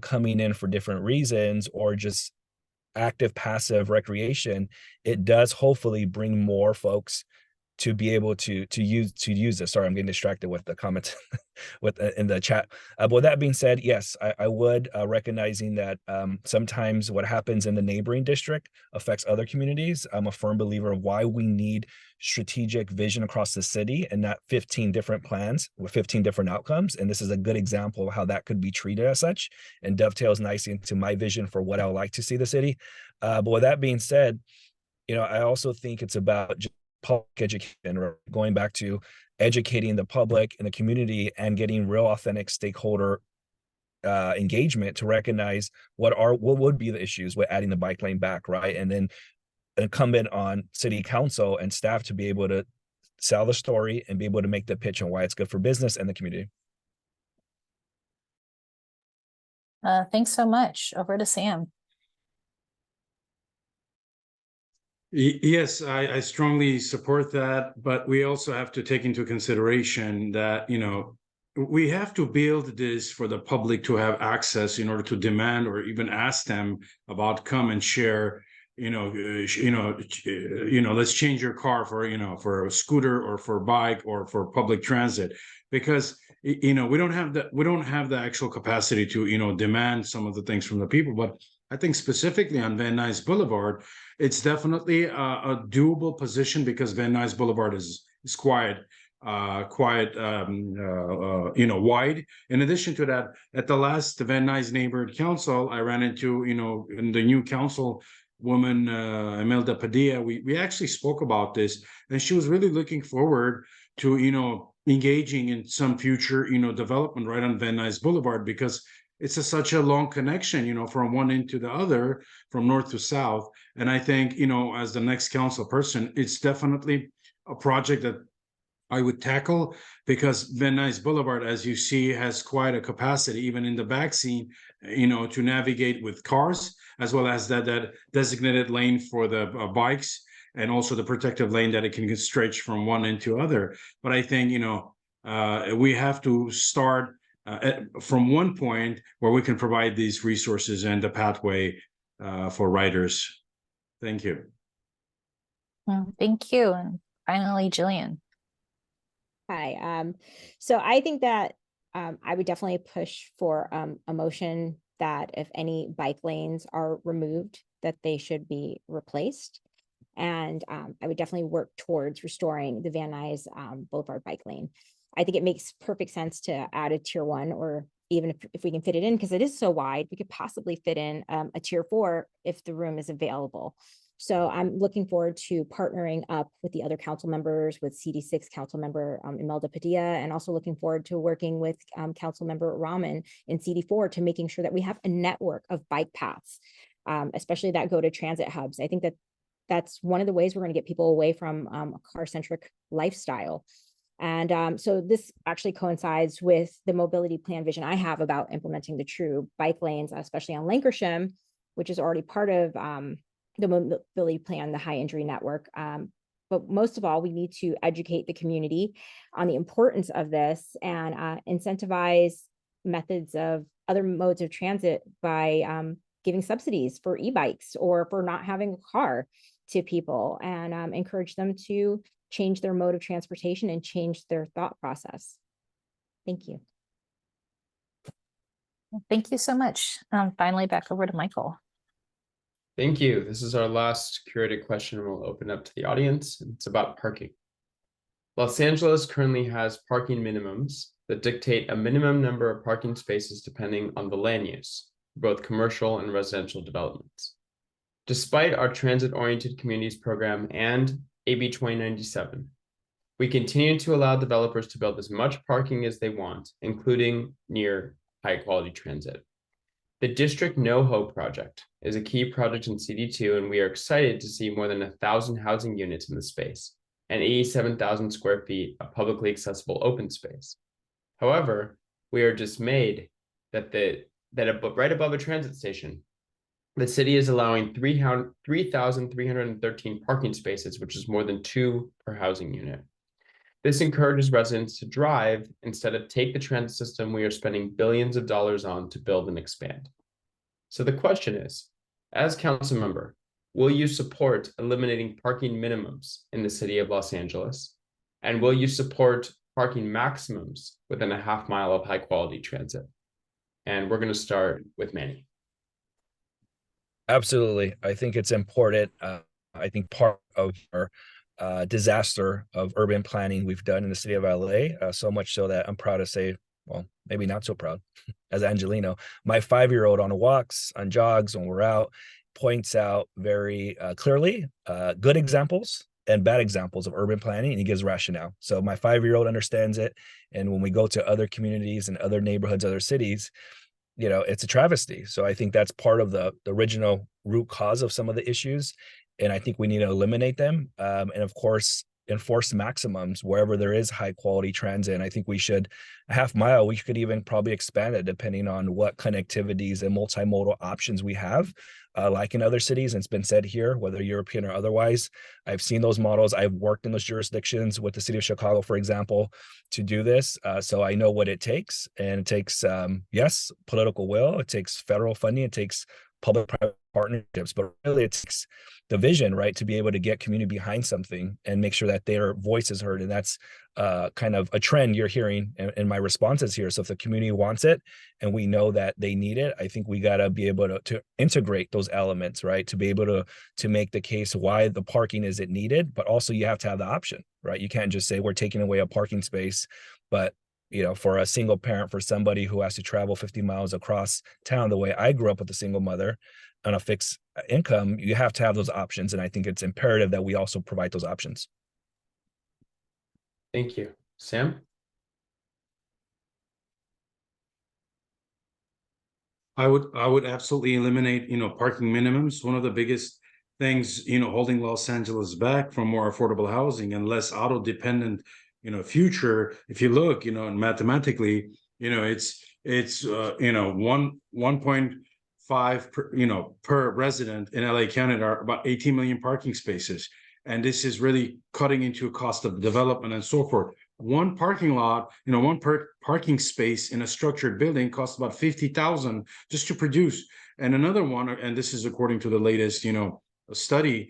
coming in for different reasons or just active, passive recreation. It does hopefully bring more folks to be able to use this. Sorry, I'm getting distracted with the comments with in the chat. But with that being said, yes, I would, recognizing that sometimes what happens in the neighboring district affects other communities. I'm a firm believer of why we need strategic vision across the city and not 15 different plans with 15 different outcomes. And this is a good example of how that could be treated as such and dovetails nicely into my vision for what I would like to see the city. But with that being said, I also think it's about just public education, right? Going back to educating the public and the community and getting real authentic stakeholder engagement to recognize what would be the issues with adding the bike lane back, right? And then incumbent on city council and staff to be able to sell the story and be able to make the pitch on why it's good for business and the community. Thanks so much. Over to Sam. Yes, I strongly support that, but we also have to take into consideration that, we have to build this for the public to have access in order to demand or even ask them about come and share, let's change your car for a scooter or for a bike or for public transit, because we don't have the actual capacity to demand some of the things from the people. But I think specifically on Van Nuys Boulevard, it's definitely a doable position because Van Nuys Boulevard is quite wide. In addition to that, at the last Van Nuys Neighborhood Council, I ran into in the new council woman Imelda Padilla. We actually spoke about this, and she was really looking forward to engaging in some future development right on Van Nuys Boulevard, because it's such a long connection, from one end to the other, from north to south. And I think, as the next council person, it's definitely a project that I would tackle, because Van Nuys Boulevard, as you see, has quite a capacity, even in the back scene, to navigate with cars, as well as that designated lane for the bikes, and also the protective lane that it can stretch from one end to other. But I think, we have to start from one point where we can provide these resources and the pathway for riders. Thank you. Thank you. And finally, Jillian. Hi. So I think that I would definitely push for a motion that if any bike lanes are removed, that they should be replaced. And I would definitely work towards restoring the Van Nuys Boulevard bike lane. I think it makes perfect sense to add a tier 1, or even if we can fit it in, because it is so wide, we could possibly fit in a tier 4 if the room is available. So I'm looking forward to partnering up with the other council members, with CD6 council member Imelda Padilla, and also looking forward to working with council member Rahman in CD4 to making sure that we have a network of bike paths, especially that go to transit hubs. I think that that's one of the ways we're going to get people away from a car-centric lifestyle. And so this actually coincides with the mobility plan vision I have about implementing the true bike lanes, especially on Lankershim, which is already part of the mobility plan, the high injury network. But most of all, we need to educate the community on the importance of this and incentivize methods of other modes of transit by giving subsidies for e-bikes or for not having a car to people, and encourage them to change their mode of transportation and change their thought process. Thank you. Thank you so much. Finally, back over to Michael. Thank you. This is our last curated question. We'll open up to the audience. It's about parking. Los Angeles currently has parking minimums that dictate a minimum number of parking spaces depending on the land use, both commercial and residential developments. Despite our transit-oriented communities program and AB 2097, we continue to allow developers to build as much parking as they want, including near high-quality transit. The District No Hope project is a key project in CD2, and we are excited to see more than 1,000 housing units in the space and 87,000 square feet of publicly accessible open space. However, we are dismayed that right above a transit station, the city is allowing 3,313 parking spaces, which is more than 2 per housing unit. This encourages residents to drive instead of take the transit system we are spending billions of dollars on to build and expand. So the question is, as council member, will you support eliminating parking minimums in the city of Los Angeles? And will you support parking maximums within a half mile of high quality transit? And we're going to start with Manny. Absolutely. I think it's important. I think part of our disaster of urban planning we've done in the city of LA, so much so that I'm proud to say, well, maybe not so proud as Angelino, my 5-year-old on walks, on jogs, when we're out, points out very clearly good examples and bad examples of urban planning, and he gives rationale. So my 5-year-old understands it. And when we go to other communities and other neighborhoods, other cities, you know, it's a travesty. So I think that's part of the original root cause of some of the issues. And I think we need to eliminate them. And of course, enforce maximums wherever there is high quality transit. And I think we should, a half mile, we could even probably expand it depending on what connectivities and multimodal options we have, like in other cities. And it's been said here, whether European or otherwise. I've seen those models. I've worked in those jurisdictions with the city of Chicago, for example, to do this. So I know what it takes. And it takes, yes, political will. It takes federal funding. It takes public-private partnerships, but really it takes the vision, right, to be able to get community behind something and make sure that their voice is heard. And that's kind of a trend you're hearing in my responses here. So if the community wants it and we know that they need it, I think we got to be able to integrate those elements, right, to be able to make the case why the parking isn't needed, but also you have to have the option, right? You can't just say we're taking away a parking space, but you know, for a single parent, for somebody who has to travel 50 miles across town, the way I grew up with a single mother on a fixed income, you have to have those options. And I think it's imperative that we also provide those options. Thank you. Sam? I would absolutely eliminate, parking minimums. One of the biggest things, holding Los Angeles back from more affordable housing and less auto dependent, future. If you look, and mathematically, it's 1.5 per resident in LA County are about 18 million parking spaces. And this is really cutting into a cost of development and so forth. One parking lot, one parking space in a structured building costs about 50,000 just to produce. And another one, and this is according to the latest, study,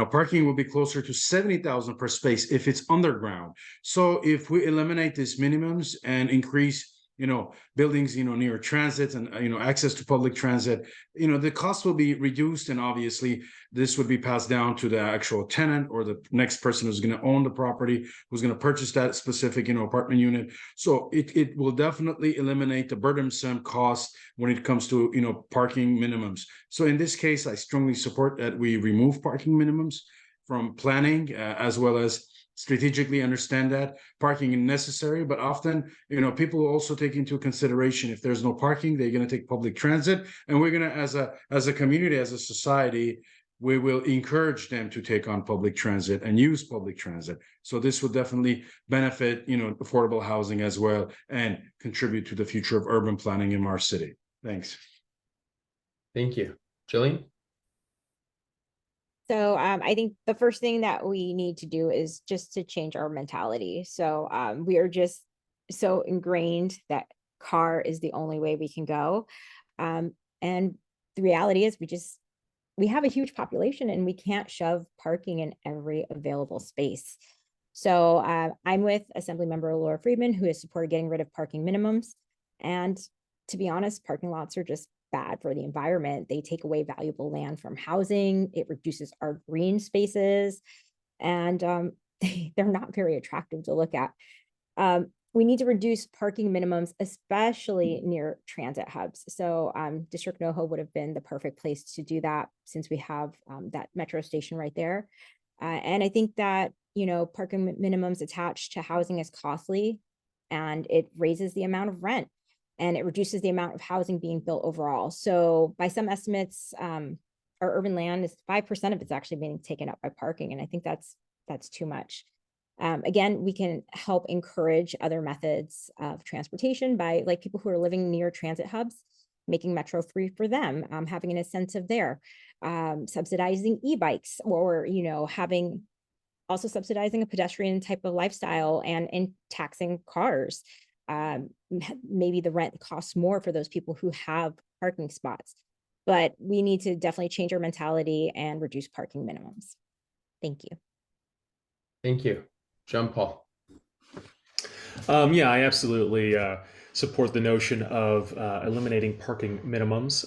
parking will be closer to 70,000 per space if it's underground. So if we eliminate these minimums and increase buildings, near transit and, access to public transit, the cost will be reduced. And obviously this would be passed down to the actual tenant or the next person who's going to own the property, who's going to purchase that specific, apartment unit. So it will definitely eliminate the burdensome cost when it comes to, parking minimums. So in this case, I strongly support that we remove parking minimums from planning, as well as strategically understand that parking is necessary, but often, people also take into consideration if there's no parking, they're going to take public transit, and we're going to, as a community, as a society, we will encourage them to take on public transit and use public transit. So this would definitely benefit, affordable housing as well and contribute to the future of urban planning in our city. Thanks. Thank you. Jillian? So I think the first thing that we need to do is just to change our mentality. So we are just so ingrained that car is the only way we can go. And the reality is we have a huge population and we can't shove parking in every available space. So I'm with Assemblymember Laura Friedman, who has supported getting rid of parking minimums. And to be honest, parking lots are just bad for the environment. They take away valuable land from housing. It reduces our green spaces, and they're not very attractive to look at. We need to reduce parking minimums, especially near transit hubs. So District NoHo would have been the perfect place to do that, since we have that metro station right there. And I think that, parking minimums attached to housing is costly, and it raises the amount of rent, and it reduces the amount of housing being built overall. So by some estimates, our urban land is 5% of it's actually being taken up by parking. And I think that's too much. Again, we can help encourage other methods of transportation by, like, people who are living near transit hubs, making metro free for them, having an incentive there, subsidizing e-bikes, or, subsidizing a pedestrian type of lifestyle and taxing cars. Maybe the rent costs more for those people who have parking spots. but we need to definitely change our mentality and reduce parking minimums. Thank you. Thank you. Jon-Paul. Yeah, I absolutely support the notion of eliminating parking minimums.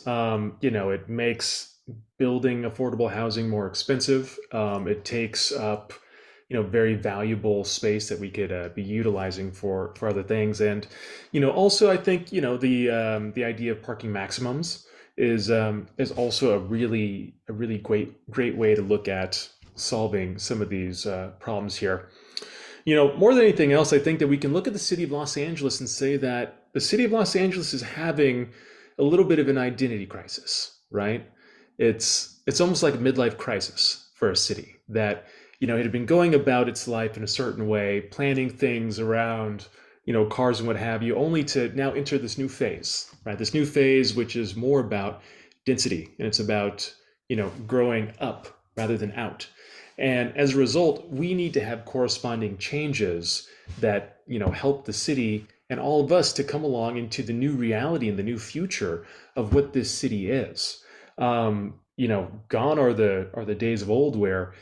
It makes building affordable housing more expensive. It takes up, very valuable space that we could be utilizing for other things. And, also I think, the idea of parking maximums is also a really great way to look at solving some of these problems here. More than anything else, I think that we can look at the city of Los Angeles and say that the city of Los Angeles is having a little bit of an identity crisis, right? It's almost like a midlife crisis for a city that, it had been going about its life in a certain way, planning things around, cars and what have you, only to now enter this new phase, right? This new phase, which is more about density, and it's about, growing up rather than out. And as a result, we need to have corresponding changes that, help the city and all of us to come along into the new reality and the new future of what this city is. Gone are the days of old where,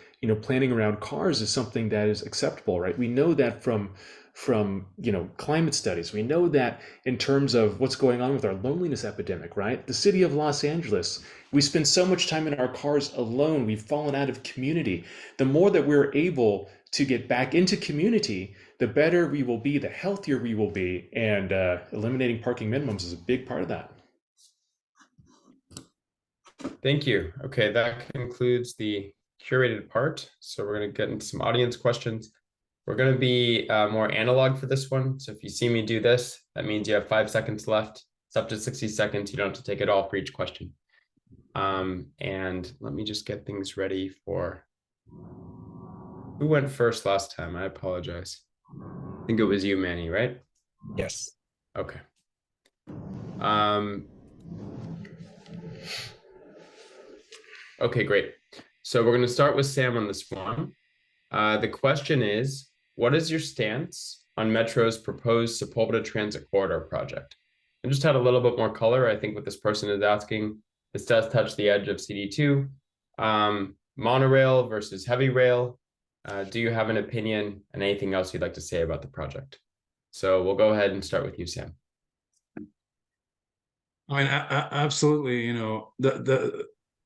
planning around cars is something that is acceptable, right? We know that from climate studies. We know that in terms of what's going on with our loneliness epidemic, right? The city of Los Angeles, we spend so much time in our cars alone. We've fallen out of community. The more that we're able to get back into community, the better we will be, the healthier we will be. And eliminating parking minimums is a big part of that. Thank you. Okay, that concludes the curated part. So we're going to get into some audience questions. We're going to be more analog for this one. So if you see me do this, that means you have 5 seconds left. It's up to 60 seconds. You don't have to take it all for each question. And let me just get things ready for who went first last time. I apologize. I think it was you, Manny, right? Yes. Okay. Okay, great. So we're going to start with Sam on this one. The question is, what is your stance on Metro's proposed Sepulveda Transit Corridor project? I just had a little bit more color. I think what this person is asking, this does touch the edge of CD2. Monorail versus heavy rail. Do you have an opinion and anything else you'd like to say about the project? So we'll go ahead and start with you, Sam. I mean, absolutely.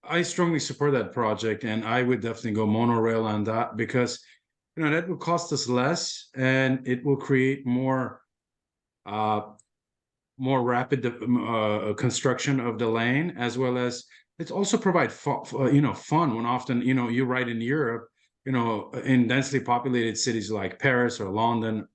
I strongly support that project, and I would definitely go monorail on that because, that will cost us less, and it will create more rapid construction of the lane, as well as it's also provide fun when often you ride in Europe, in densely populated cities like Paris or London,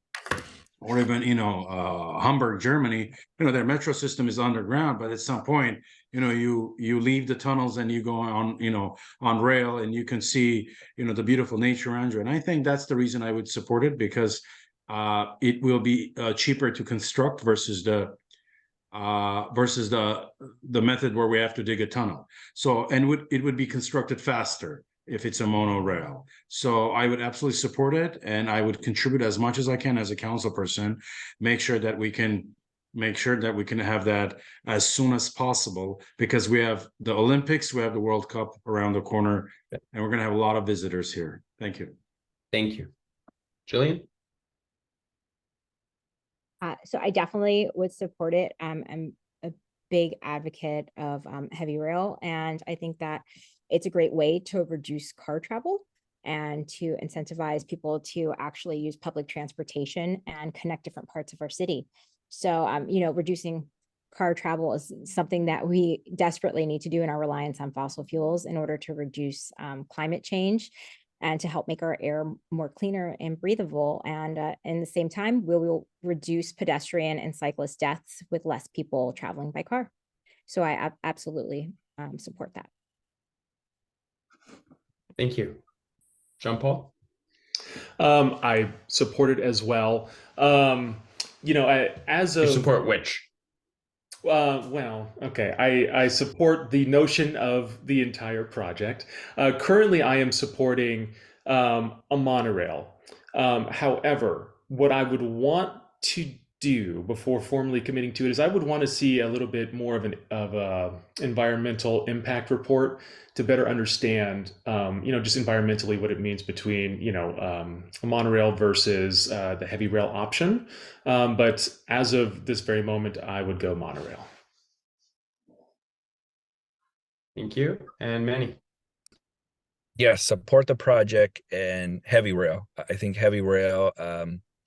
or even Hamburg, Germany. Their metro system is underground, but at some point you leave the tunnels and you go on rail, and you can see the beautiful nature around you. And I think that's the reason I would support it, because it will be cheaper to construct versus the method where we have to dig a tunnel. So, and it would be constructed faster if it's a monorail. So I would absolutely support it, and I would contribute as much as I can as a council person, make sure that we can have that as soon as possible, because we have the Olympics, we have the World Cup around the corner, and we're going to have a lot of visitors here. Thank you. Thank you. Jillian? So I definitely would support it. I'm a big advocate of heavy rail, and I think that it's a great way to reduce car travel and to incentivize people to actually use public transportation and connect different parts of our city. So, reducing car travel is something that we desperately need to do in our reliance on fossil fuels in order to reduce climate change and to help make our air more cleaner and breathable. And in the same time, we will reduce pedestrian and cyclist deaths with less people traveling by car. So I absolutely support that. Thank you. Jon-Paul? I support it as well. You support which? I support the notion of the entire project. Currently, I am supporting a monorail. However, what I would want to do before formally committing to it is I would want to see a little bit more of a environmental impact report to better understand, just environmentally what it means between, a monorail versus the heavy rail option. But as of this very moment, I would go monorail. Thank you. And Manny. Yes, support the project and heavy rail. I think heavy rail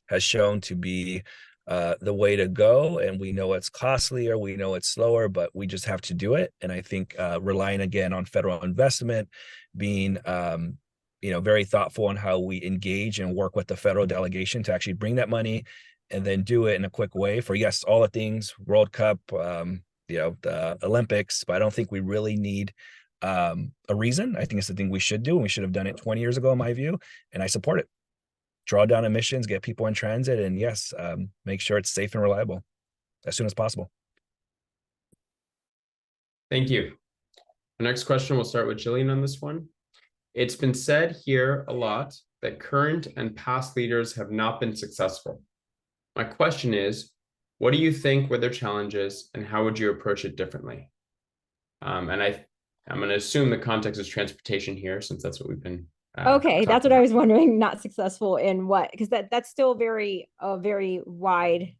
has shown to be the way to go, and we know it's costlier, we know it's slower, but we just have to do it. And I think relying again on federal investment, being very thoughtful on how we engage and work with the federal delegation to actually bring that money and then do it in a quick way for, yes, all the things, World Cup, the Olympics, but I don't think we really need a reason. I think it's the thing we should do, and we should have done it 20 years ago, in my view, and I support it. Draw down emissions, get people in transit, and yes, make sure it's safe and reliable as soon as possible. Thank you. The next question, we'll start with Jillian on this one. It's been said here a lot that current and past leaders have not been successful. My question is, what do you think were their challenges, and how would you approach it differently? I'm going to assume the context is transportation here, since that's what we've been okay, that's what I was wondering. Not successful in what? Because that's still very wide.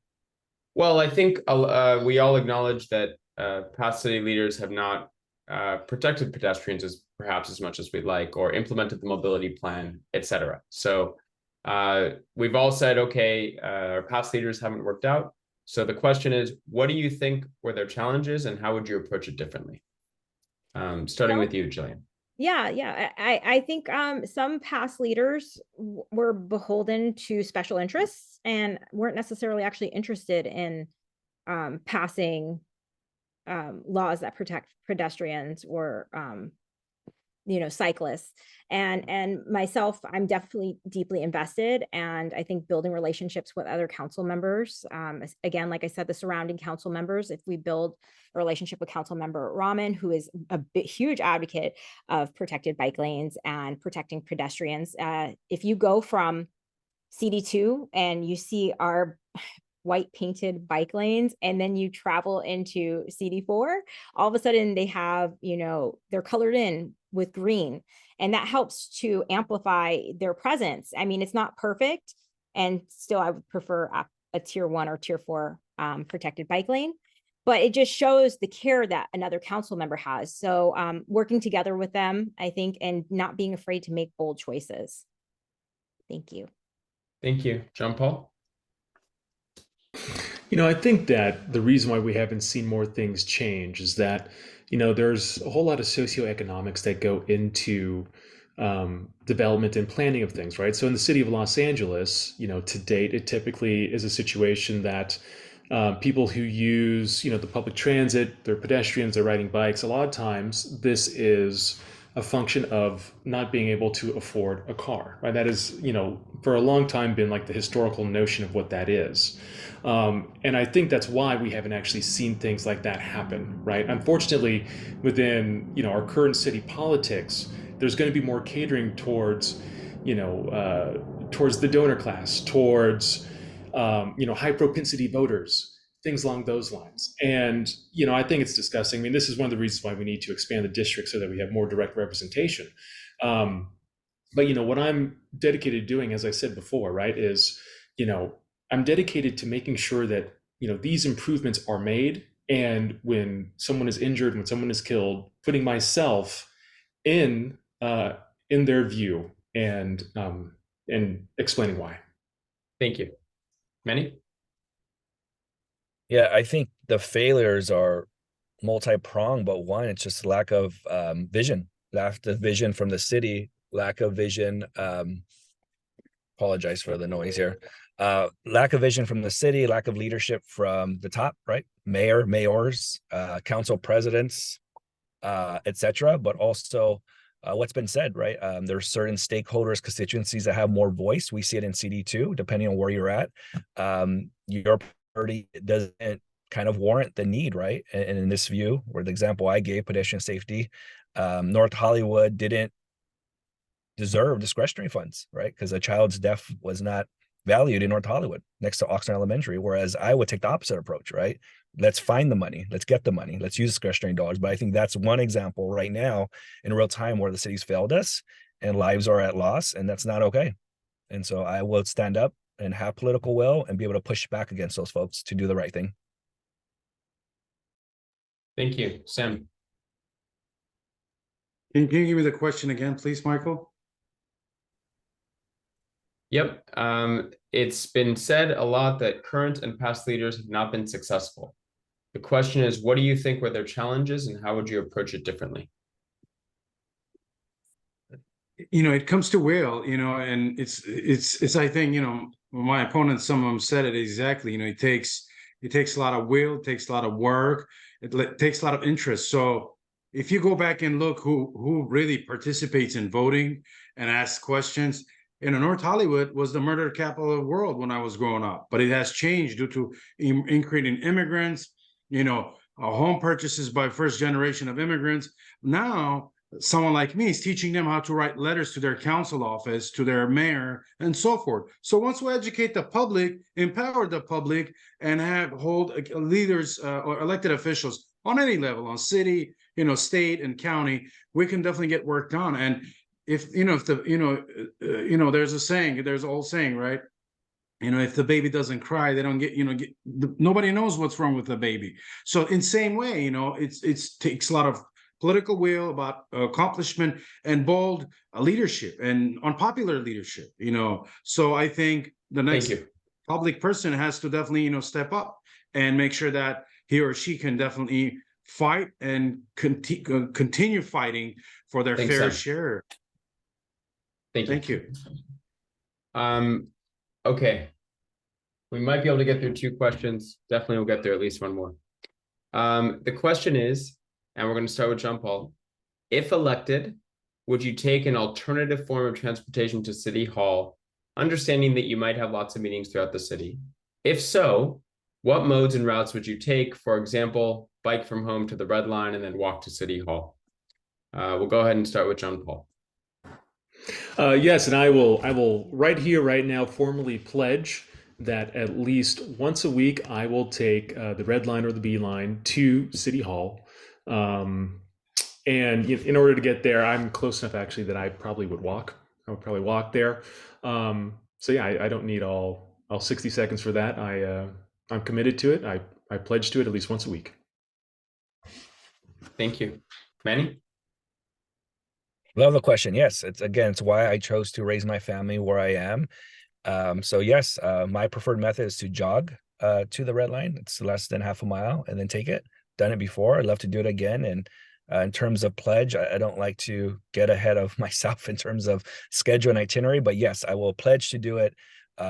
Well, I think we all acknowledge that past city leaders have not protected pedestrians as much as we'd like, or implemented the mobility plan, etc. So we've all said, okay, our past leaders haven't worked out. So the question is, what do you think were their challenges, and how would you approach it differently? Starting with you, Jillian. Yeah. I think some past leaders were beholden to special interests and weren't necessarily actually interested in passing laws that protect pedestrians or cyclists. And myself, I'm definitely deeply invested, and I think building relationships with other council members, again, like I said, the surrounding council members, if we build a relationship with council member Rahman, who is a huge advocate of protected bike lanes and protecting pedestrians. If you go from CD2 and you see our white painted bike lanes, and then you travel into CD4, all of a sudden they have, they're colored in with green, and that helps to amplify their presence. I mean, it's not perfect, and still I would prefer a tier 1 or tier 4 protected bike lane, but it just shows the care that another council member has. So working together with them, I think, and not being afraid to make bold choices. Thank you. Thank you. Jon-Paul? I think that the reason why we haven't seen more things change is that, there's a whole lot of socioeconomics that go into development and planning of things, right? So in the city of Los Angeles, to date, it typically is a situation that people who use, the public transit, they're pedestrians, they're riding bikes. A lot of times this is a function of not being able to afford a car, right? That is, for a long time been like the historical notion of what that is. And I think that's why we haven't actually seen things like that happen, right? Unfortunately, within, our current city politics, there's going to be more catering towards, towards the donor class, towards, high propensity voters, things along those lines. And, I think it's disgusting. I mean, this is one of the reasons why we need to expand the district so that we have more direct representation. But, what I'm dedicated to doing, as I said before, right, is, I'm dedicated to making sure that, these improvements are made. And when someone is injured, when someone is killed, putting myself in their view and explaining why. Thank you. Manny? Yeah, I think the failures are multi-pronged, but one, it's just lack of vision, lack of vision from the city, lack of vision. Apologize for the noise here. Lack of vision from the city, lack of leadership from the top, right? Mayors, council presidents, etc. But also what's been said, right? There are certain stakeholders, constituencies that have more voice. We see it in CD2, depending on where you're at. Your party doesn't kind of warrant the need, right? And in this view, where the example I gave, pedestrian safety, North Hollywood didn't deserve discretionary funds, right? Because a child's death was not valued in North Hollywood next to Oxnard Elementary, whereas I would take the opposite approach, right? Let's find the money, let's get the money, let's use discretionary dollars. But I think that's one example right now in real time where the city's failed us and lives are at loss, and that's not okay. And so I will stand up and have political will and be able to push back against those folks to do the right thing. Thank you. Sam. Can you give me the question again, please, Michael? Yep. It's been said a lot that current and past leaders have not been successful. The question is, what do you think were their challenges and how would you approach it differently? It comes to will, and it's I think, my opponents, some of them said it exactly. It takes a lot of will, it takes a lot of work, it takes a lot of interest. So if you go back and look who really participates in voting and asks questions, North Hollywood was the murder capital of the world when I was growing up, but it has changed due to increasing immigrants, home purchases by first generation of immigrants. Now, someone like me is teaching them how to write letters to their council office, to their mayor, and so forth. So once we educate the public, empower the public, and hold leaders or elected officials on any level, on city, state and county, we can definitely get work done. And if there's a saying, there's an old saying, right? If the baby doesn't cry, they don't nobody knows what's wrong with the baby. So in same way, it takes a lot of political will, about accomplishment, and bold leadership and unpopular leadership. So I think the next public person has to definitely step up and make sure that he or she can definitely fight and continue fighting for their fair share. Thank you. Okay, we might be able to get through 2 questions. Definitely we'll get there at least one more. The question is, and we're going to start with Jon-Paul. If elected, would you take an alternative form of transportation to City Hall, understanding that you might have lots of meetings throughout the city? If so, what modes and routes would you take? For example, bike from home to the Red Line and then walk to City Hall. We'll go ahead and start with Jon-Paul. Yes, and I will right here, right now, formally pledge that at least once a week I will take the Red Line or the B Line to City Hall. And in order to get there, I'm close enough actually that I probably would walk. I would probably walk there. So yeah, I don't need all 60 seconds for that. I'm committed to it. I pledge to it at least once a week. Thank you. Manny? Love the question. Yes, it's why I chose to raise my family where I am. So yes, my preferred method is to jog to the Red Line. It's less than half a mile and then take it. Done it before. I'd love to do it again. And in terms of pledge, I don't like to get ahead of myself in terms of schedule and itinerary, but yes, I will pledge to do it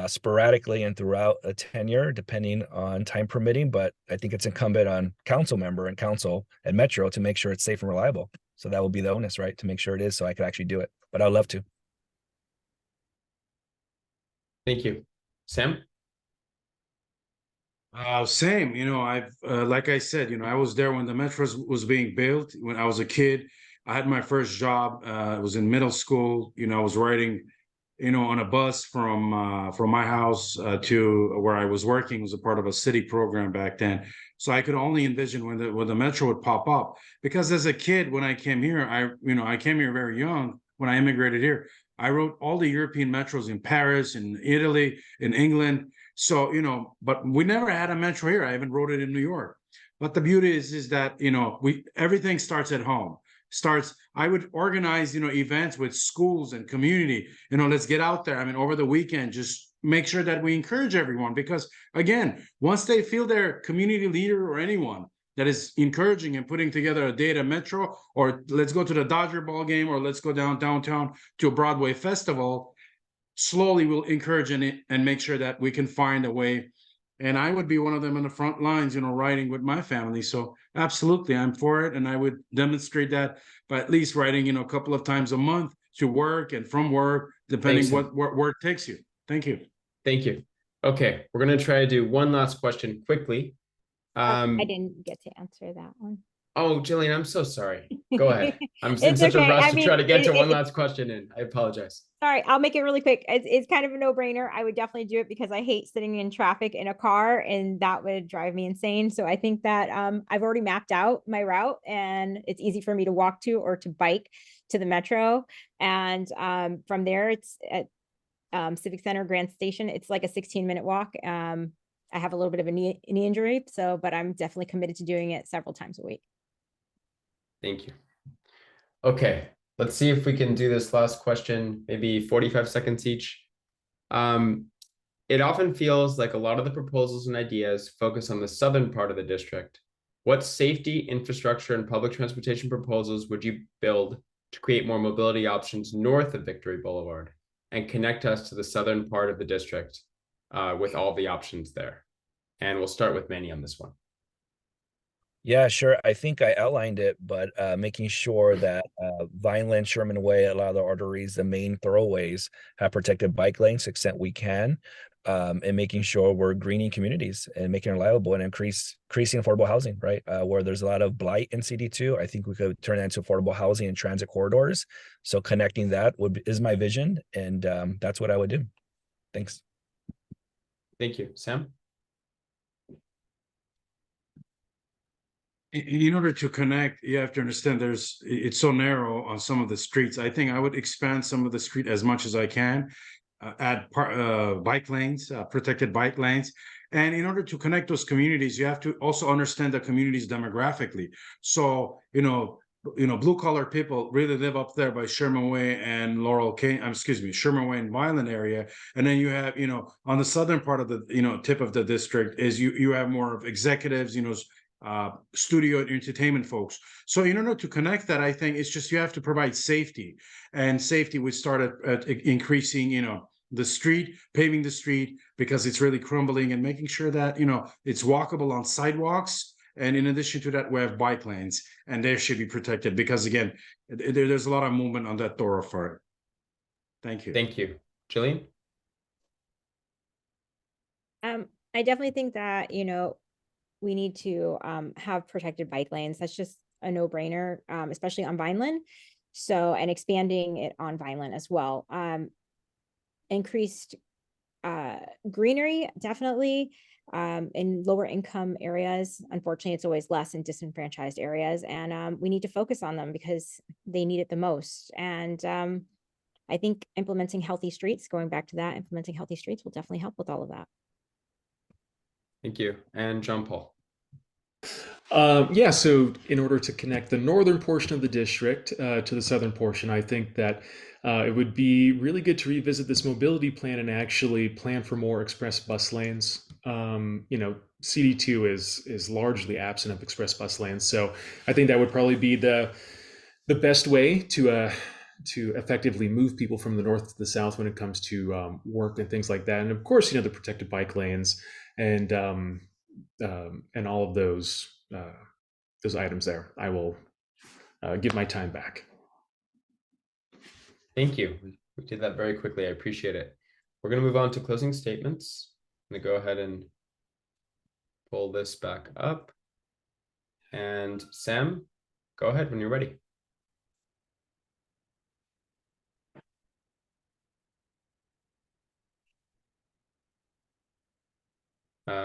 sporadically and throughout a tenure, depending on time permitting. But I think it's incumbent on council member and council and Metro to make sure it's safe and reliable. So that will be the onus, right? To make sure it is, so I could actually do it. But I'd love to. Thank you. Sam? Same, I've like I said, I was there when the metro was being built. When I was a kid, I had my first job. It was in middle school. I was riding, on a bus from my house to where I was working. It was a part of a city program back then. So I could only envision when the metro would pop up. Because as a kid, when I came here, I came here very young. When I immigrated here, I rode all the European metros in Paris, in Italy, in England. So, but we never had a metro here. I even rode it in New York. But the beauty is that, everything starts at home. I would organize, events with schools and community, let's get out there. I mean, over the weekend, just make sure that we encourage everyone, because again, once they feel their community leader or anyone that is encouraging and putting together a day at a metro, or let's go to the Dodger ball game, or let's go downtown to a Broadway festival, slowly we'll encourage and make sure that we can find a way. And I would be one of them in the front lines, riding with my family. So absolutely, I'm for it. And I would demonstrate that by at least riding, a couple of times a month to work and from work, depending what work takes you. Thank you. Thank you. Okay, we're going to try to do one last question quickly. I didn't get to answer that one. Oh, Jillian, I'm so sorry. Go ahead. I'm in It's such a okay. rush I to mean, try to get to one last question in. I apologize. sorry, I'll make it really quick. It's kind of a no-brainer. I would definitely do it because I hate sitting in traffic in a car, and that would drive me insane. So I think that I've already mapped out my route, and it's easy for me to walk to or to bike to the metro. And from there, it's at Civic Center, Grand Station. It's like a 16-minute walk. I have a little bit of a knee injury, but I'm definitely committed to doing it several times a week. Thank you. Okay, let's see if we can do this last question, maybe 45 seconds each. It often feels like a lot of the proposals and ideas focus on the southern part of the district. What safety, infrastructure, and public transportation proposals would you build to create more mobility options north of Victory Boulevard and connect us to the southern part of the district with all the options there? And we'll start with Manny on this one. Yeah, sure. I think I outlined it, but making sure that Vineland, Sherman Way, a lot of the arteries, the main thoroughways have protected bike lanes to the extent we can, and making sure we're greening communities and making it reliable and increasing affordable housing, right? Where there's a lot of blight in CD2, I think we could turn that into affordable housing and transit corridors. So connecting that is my vision, and that's what I would do. Thanks. Thank you. Sam? In order to connect, you have to understand it's so narrow on some of the streets. I think I would expand some of the street as much as I can, add bike lanes, protected bike lanes. And in order to connect those communities, you have to also understand the communities demographically. So, blue collar people really live up there by Sherman Way and Sherman Way and Vineland area. And then you have, on the southern part of the, tip of the district is you have more of executives, studio and entertainment folks. So in order to connect that, I think it's just you have to provide safety, and safety we started at increasing, the street, paving the street because it's really crumbling, and making sure that it's walkable on sidewalks. And in addition to that, we have bike lanes, and they should be protected because again, there's a lot of movement on that thoroughfare. Thank you. Thank you. Jillian? I definitely think that, we need to have protected bike lanes. That's just a no-brainer, especially on Vineland. So, and expanding it on Vineland as well. Increased greenery, definitely, in lower income areas. Unfortunately, it's always less in disenfranchised areas. And we need to focus on them because they need it the most. And I think implementing healthy streets, implementing healthy streets will definitely help with all of that. Thank you. And Jon-Paul? Yeah, so in order to connect the northern portion of the district to the southern portion, I think that it would be really good to revisit this mobility plan and actually plan for more express bus lanes. CD2 is largely absent of express bus lanes, so I think that would probably be the best way to effectively move people from the north to the south when it comes to work and things like that. And of course, the protected bike lanes and all of those items there. I will give my time back. Thank you. We did that very quickly. I appreciate it. We're going to move on to closing statements. I'm going to go ahead and pull this back up. And Sam, go ahead when you're ready.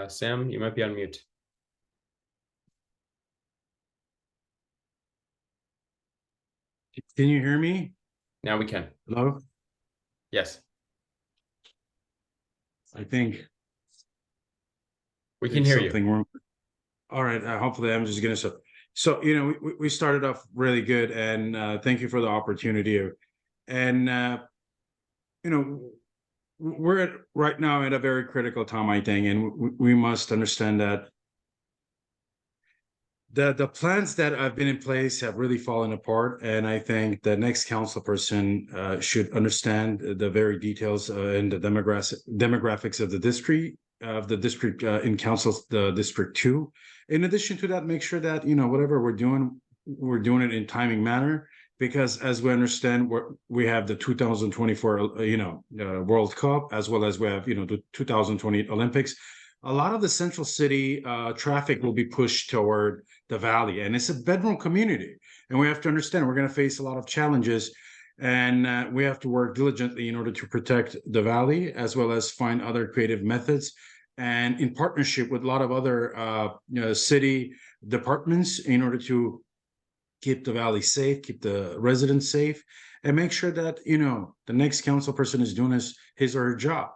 Sam, you might be on mute. Can you hear me? Now we can. Hello? Yes. I think we can hear you. Wrong. All right. Hopefully I'm just going to... So, we started off really good, and thank you for the opportunity. And, we're right now at a very critical time, I think, and we must understand that the plans that have been in place have really fallen apart. And I think the next council person should understand the very details and the demographics of the district in the District 2. In addition to that, make sure that, whatever we're doing it in timing manner, because as we understand, we have the 2024, World Cup, as well as we have, the 2028 Olympics. A lot of the central city traffic will be pushed toward the valley. And it's a bedroom community. And we have to understand we're going to face a lot of challenges. And we have to work diligently in order to protect the valley, as well as find other creative methods. And in partnership with a lot of other city departments in order to keep the valley safe, keep the residents safe, and make sure that, the next council person is doing his or her job.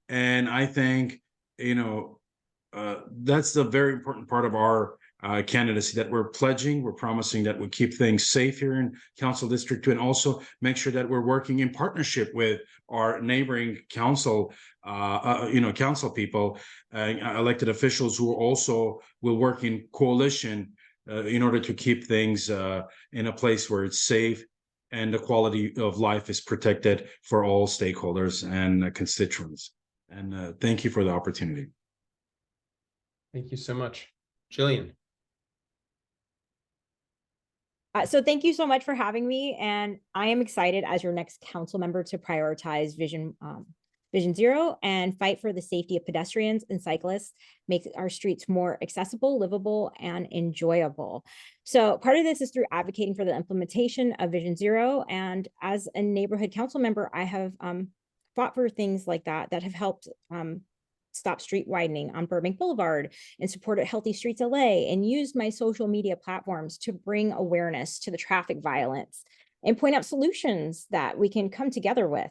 And I think, that's the very important part of our candidacy, that we're pledging, we're promising that we keep things safe here in Council District 2, and also make sure that we're working in partnership with our neighboring council, council people, elected officials who also will work in coalition in order to keep things in a place where it's safe and the quality of life is protected for all stakeholders and constituents. And thank you for the opportunity. Thank you so much. Jillian. So thank you so much for having me. And I am excited as your next council member to prioritize Vision Zero and fight for the safety of pedestrians and cyclists, make our streets more accessible, livable, and enjoyable. So part of this is through advocating for the implementation of Vision Zero. And as a neighborhood council member, I have fought for things like that have helped stop street widening on Burbank Boulevard and supported Healthy Streets LA, and used my social media platforms to bring awareness to the traffic violence and point out solutions that we can come together with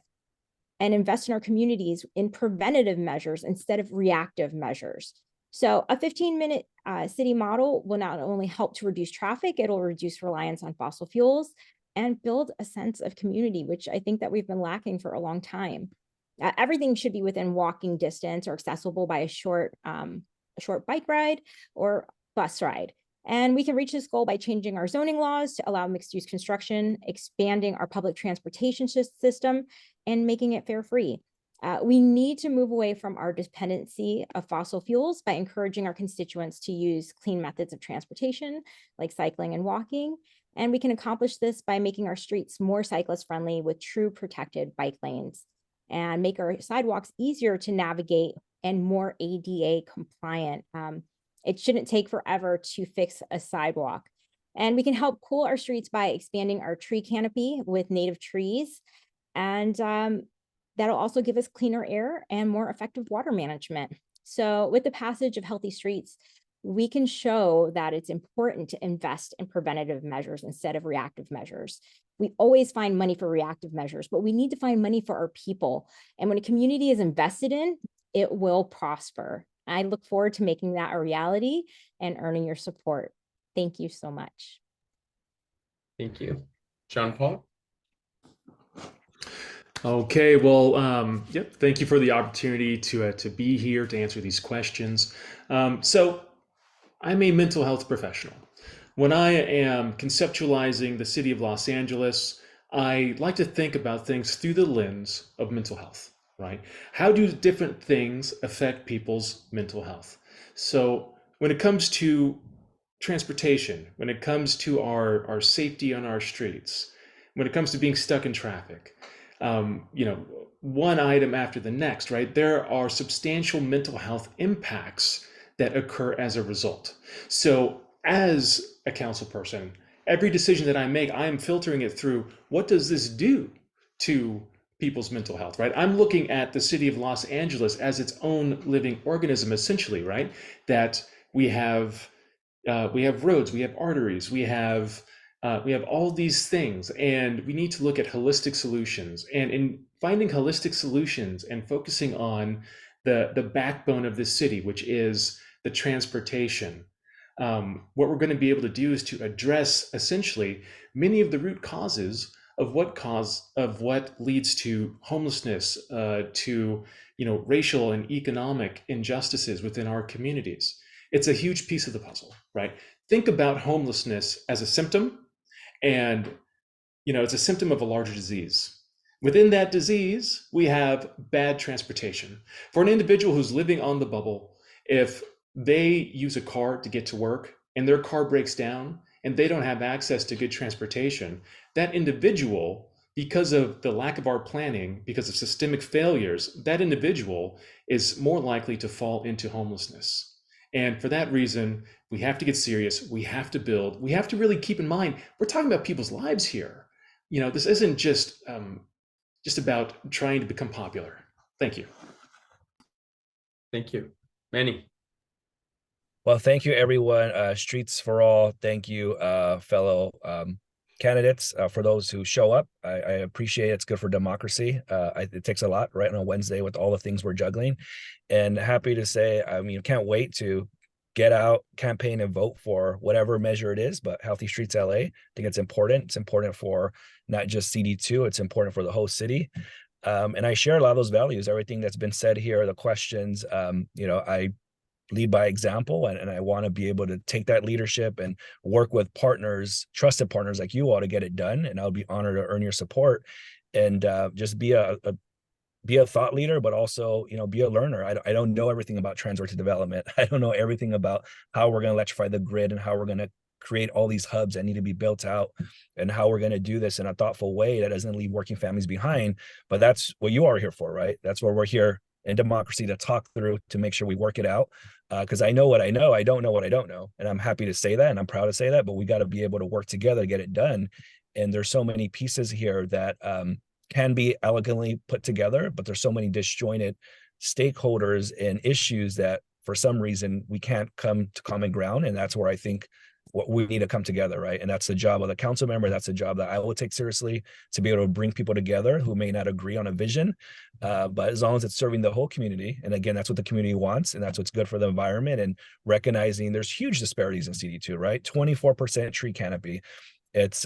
and invest in our communities in preventative measures instead of reactive measures. So a 15-minute city model will not only help to reduce traffic, it'll reduce reliance on fossil fuels and build a sense of community, which I think that we've been lacking for a long time. Everything should be within walking distance or accessible by a short bike ride or bus ride. And we can reach this goal by changing our zoning laws to allow mixed-use construction, expanding our public transportation system, and making it fare-free. We need to move away from our dependency of fossil fuels by encouraging our constituents to use clean methods of transportation, like cycling and walking. And we can accomplish this by making our streets more cyclist-friendly with true protected bike lanes, and make our sidewalks easier to navigate and more ADA compliant. It shouldn't take forever to fix a sidewalk. And we can help cool our streets by expanding our tree canopy with native trees. And that'll also give us cleaner air and more effective water management. So with the passage of Healthy Streets, we can show that it's important to invest in preventative measures instead of reactive measures. We always find money for reactive measures, but we need to find money for our people. And when a community is invested in, it will prosper. I look forward to making that a reality and earning your support. Thank you so much. Thank you. Jon-Paul? Okay, well, thank you for the opportunity to be here to answer these questions. So I'm a mental health professional. When I am conceptualizing the city of Los Angeles, I like to think about things through the lens of mental health, right? How do different things affect people's mental health? So when it comes to transportation, when it comes to our safety on our streets, when it comes to being stuck in traffic, one item after the next, right? There are substantial mental health impacts that occur as a result. So as a council person, every decision that I make, I am filtering it through, what does this do to people's mental health, right? I'm looking at the city of Los Angeles as its own living organism, essentially, right? That we have roads, we have arteries, we have all these things, and we need to look at holistic solutions. And in finding holistic solutions and focusing on the backbone of this city, which is the transportation, what we're going to be able to do is to address essentially many of the root causes of what leads to homelessness, to racial and economic injustices within our communities. It's a huge piece of the puzzle, right? Think about homelessness as a symptom, and it's a symptom of a larger disease. Within that disease, we have bad transportation. For an individual who's living on the bubble, if they use a car to get to work and their car breaks down and they don't have access to good transportation, that individual, because of the lack of our planning, because of systemic failures, that individual is more likely to fall into homelessness. And for that reason, we have to get serious. We have to build. We have to really keep in mind, we're talking about people's lives here. This isn't just about trying to become popular. Thank you. Thank you. Manny. Well, thank you, everyone. Streets for All. Thank you, fellow candidates, for those who show up. I appreciate it. It's good for democracy. It takes a lot right on a Wednesday with all the things we're juggling. And happy to say, can't wait to get out, campaign, and vote for whatever measure it is, but Healthy Streets LA. I think it's important. It's important for not just CD2, it's important for the whole city. And I share a lot of those values, everything that's been said here, the questions. I lead by example, and I want to be able to take that leadership and work with partners, trusted partners like you all, to get it done. And I'll be honored to earn your support and just be a thought leader, but also, be a learner. I don't know everything about transit development. I don't know everything about how we're going to electrify the grid and how we're going to create all these hubs that need to be built out and how we're going to do this in a thoughtful way that doesn't leave working families behind. But that's what you are here for, right? That's where we're here in democracy, to talk through, to make sure we work it out. Because I know what I know. I don't know what I don't know. And I'm happy to say that, and I'm proud to say that, but we got to be able to work together to get it done. And there's so many pieces here that can be elegantly put together, but there's so many disjointed stakeholders and issues that for some reason we can't come to common ground. And that's where I think what we need to come together, right? And that's the job of the council member. That's the job that I will take seriously, to be able to bring people together who may not agree on a vision, but as long as it's serving the whole community. And again, that's what the community wants, and that's what's good for the environment. And recognizing there's huge disparities in CD2, right? 24% tree canopy. It's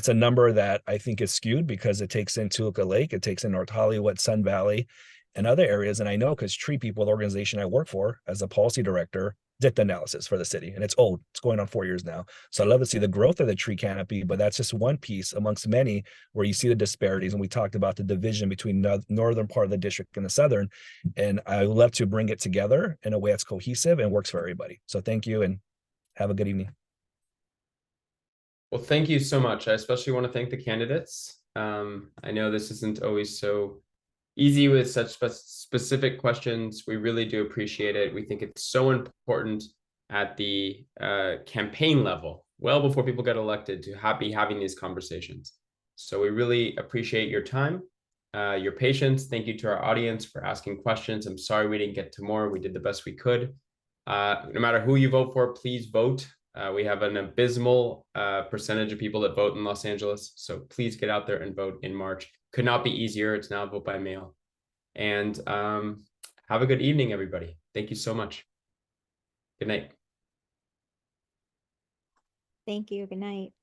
a number that I think is skewed because it takes in Toluca Lake, it takes in North Hollywood, Sun Valley, and other areas. And I know because Tree People, the organization I work for as a policy director, did the analysis for the city, and it's old. It's going on 4 years now. So I'd love to see the growth of the tree canopy, but that's just one piece amongst many where you see the disparities. And we talked about the division between the northern part of the district and the southern. And I would love to bring it together in a way that's cohesive and works for everybody. So thank you, and have a good evening. Well, thank you so much. I especially want to thank the candidates. I know this isn't always so easy with such specific questions. We really do appreciate it. We think it's so important at the campaign level, well before people get elected, to be having these conversations. So we really appreciate your time, your patience. Thank you to our audience for asking questions. I'm sorry we didn't get to more. We did the best we could. No matter who you vote for, please vote. We have an abysmal percentage of people that vote in Los Angeles. So please get out there and vote in March. Could not be easier. It's now vote by mail. And have a good evening, everybody. Thank you so much. Good night. Thank you. Good night.